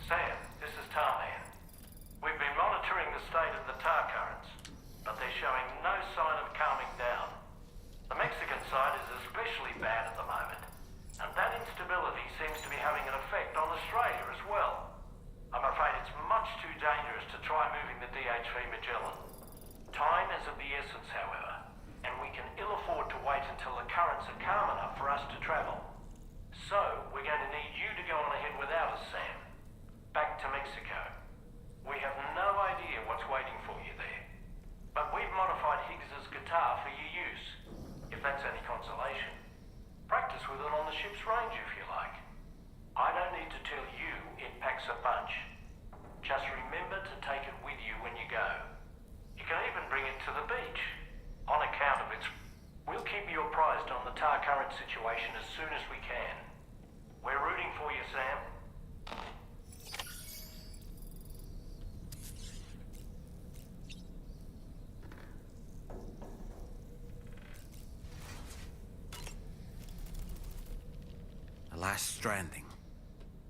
S14: Sam, this is Tarman. We've been monitoring the state of the tar currents, but they're showing no sign of calming down. The Mexican side is especially bad at the moment, and that instability seems to be having an effect on Australia as well. I'm afraid it's much too dangerous to try moving the DHV Magellan. Time is of the essence, however, and we can ill afford to wait until the currents are calm enough for us to travel. So, we're going to need you to go on ahead without us, Sam. Back to Mexico. We have no idea what's waiting for you there. But we've modified Higgs's guitar for your use, if that's any consolation. Practice with it on the ship's range if you like. I don't need to tell you it packs a punch. Just remember to take it with you when you go. You can even bring it to the beach. On account of its... We'll keep you apprised on the tar current situation as soon as we can. We're rooting for you, Sam.
S2: The last Stranding.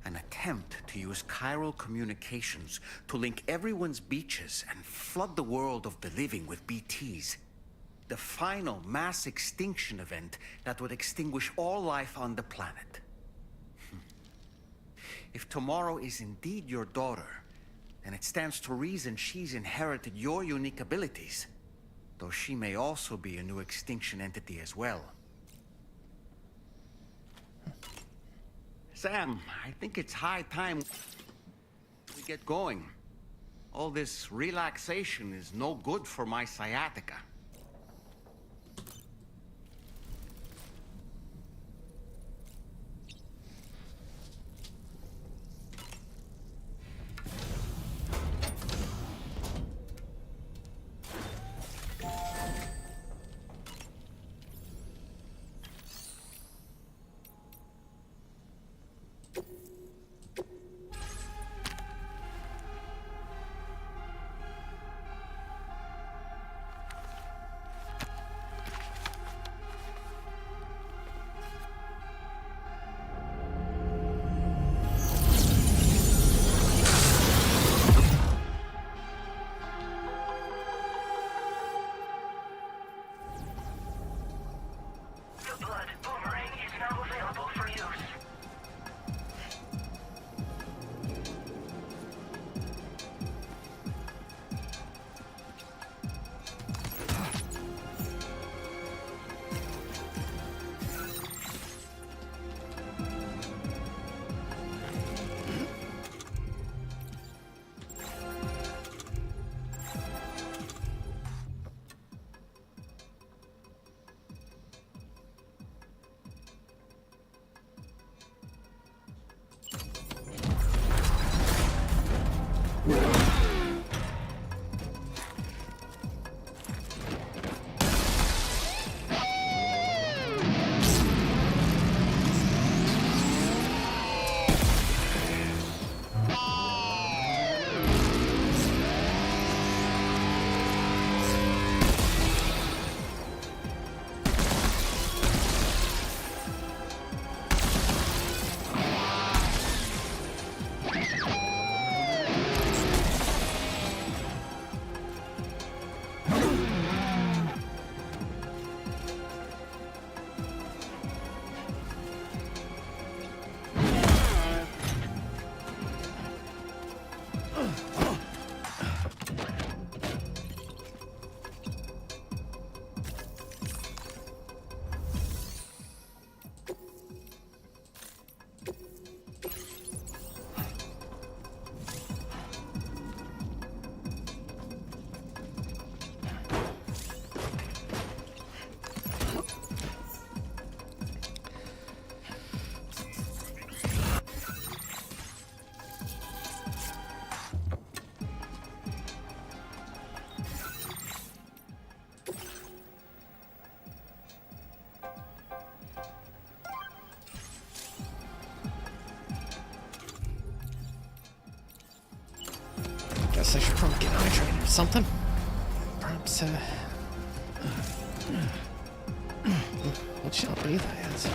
S2: An attempt to use chiral communications to link everyone's beaches and flood the world of the living with BTs. The final mass extinction event that would extinguish all life on the planet. If tomorrow is indeed your daughter, then it stands to reason she's inherited your unique abilities, though she may also be a new extinction entity as well. Sam, I think it's high time we get going. All this relaxation is no good for my sciatica.
S1: hydrated or something. Perhaps, what shall it be that is?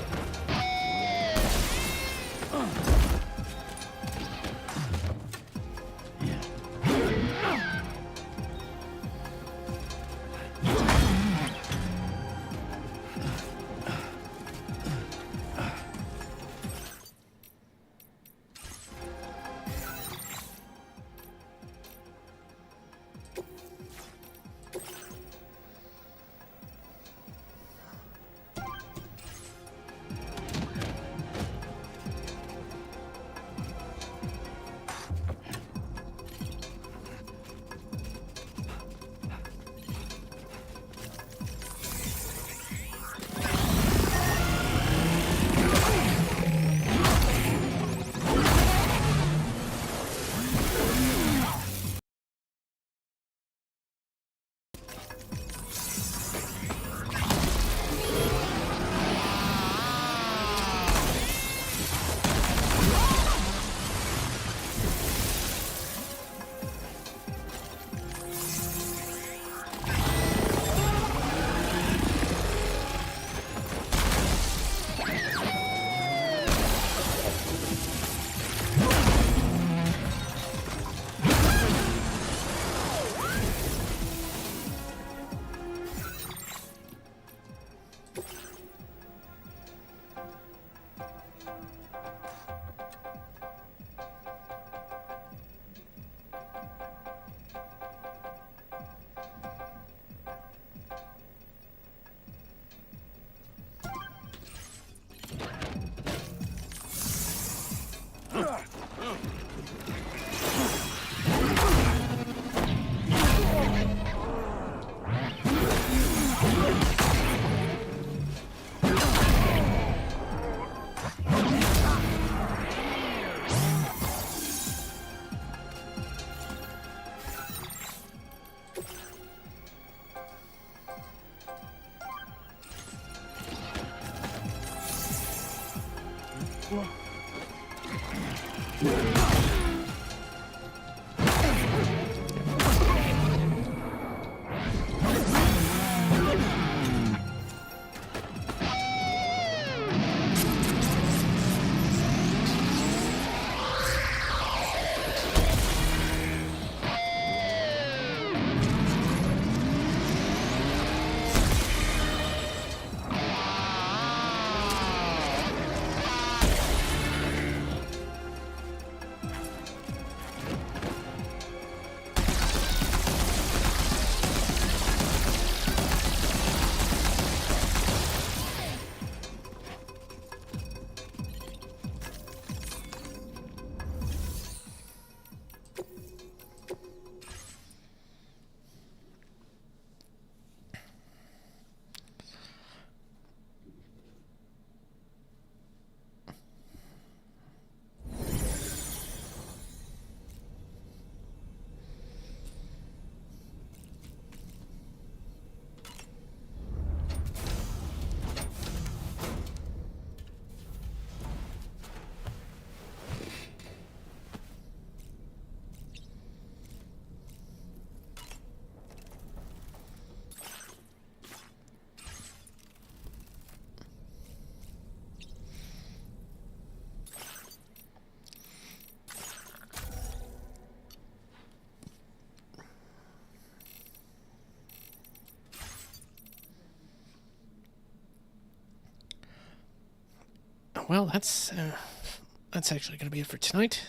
S1: Well, that's actually going to be it for tonight.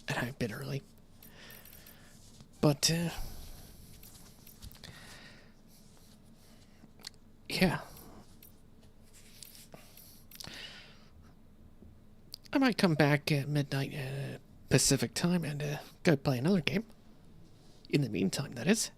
S1: And I'm a bit early. But, yeah. I might come back at midnight Pacific time and go play another game. In the meantime, that is.